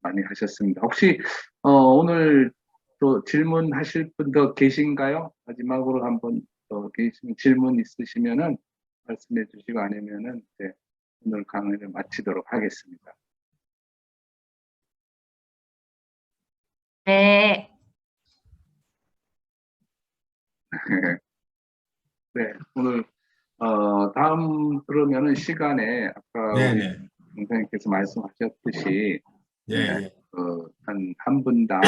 S1: 많이 하셨습니다. 혹시 오늘 또 질문하실 분 더 계신가요? 마지막으로 한번 더 계시면 질문 있으시면은 말씀해 주시고 아니면은 이제 오늘 강의를 마치도록 하겠습니다.
S4: 네.
S1: 네, 오늘 다음 그러면은 시간에 아까
S2: 네,
S1: 우리
S2: 네.
S1: 선생님께서 말씀하셨듯이
S2: 예, 예.
S1: 한 분당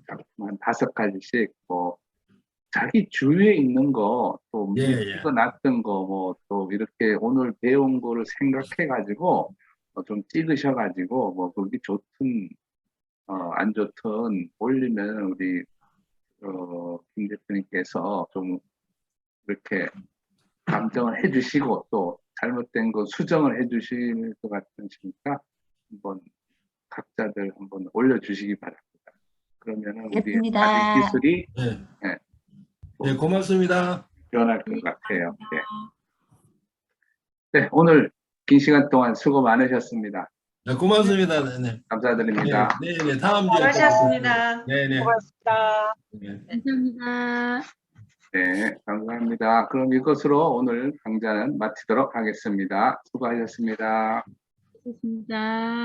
S1: 작품 한 5가지씩 뭐 자기 주위에 있는 거 또
S2: 예,
S1: 미리
S2: 예.
S1: 찍어놨던 거 뭐 또 이렇게 오늘 배운 거를 생각해 가지고 좀 찍으셔 가지고 뭐 그게 좋든 안 좋든 올리면 우리 김 대표님께서 좀 이렇게 감정을 해주시고 또 잘못된 거 수정을 해주실 것 같으시니까 한번 각자들 한번 올려주시기 바랍니다. 그러면은 우리
S4: 됐습니다.
S1: 사진 기술이
S2: 네.
S1: 네,
S2: 네, 고맙습니다.
S1: 변할 것 같아요. 네. 네, 오늘 긴 시간 동안 수고 많으셨습니다.
S2: 네, 고맙습니다. 네, 네.
S1: 감사드립니다.
S2: 네, 네, 네. 다음 주에.
S7: 수고하셨습니다.
S2: 네, 네.
S7: 고맙습니다.
S2: 네.
S3: 감사합니다.
S1: 네, 감사합니다. 그럼 이것으로 오늘 강좌는 마치도록 하겠습니다. 수고하셨습니다.
S3: 수고하셨습니다.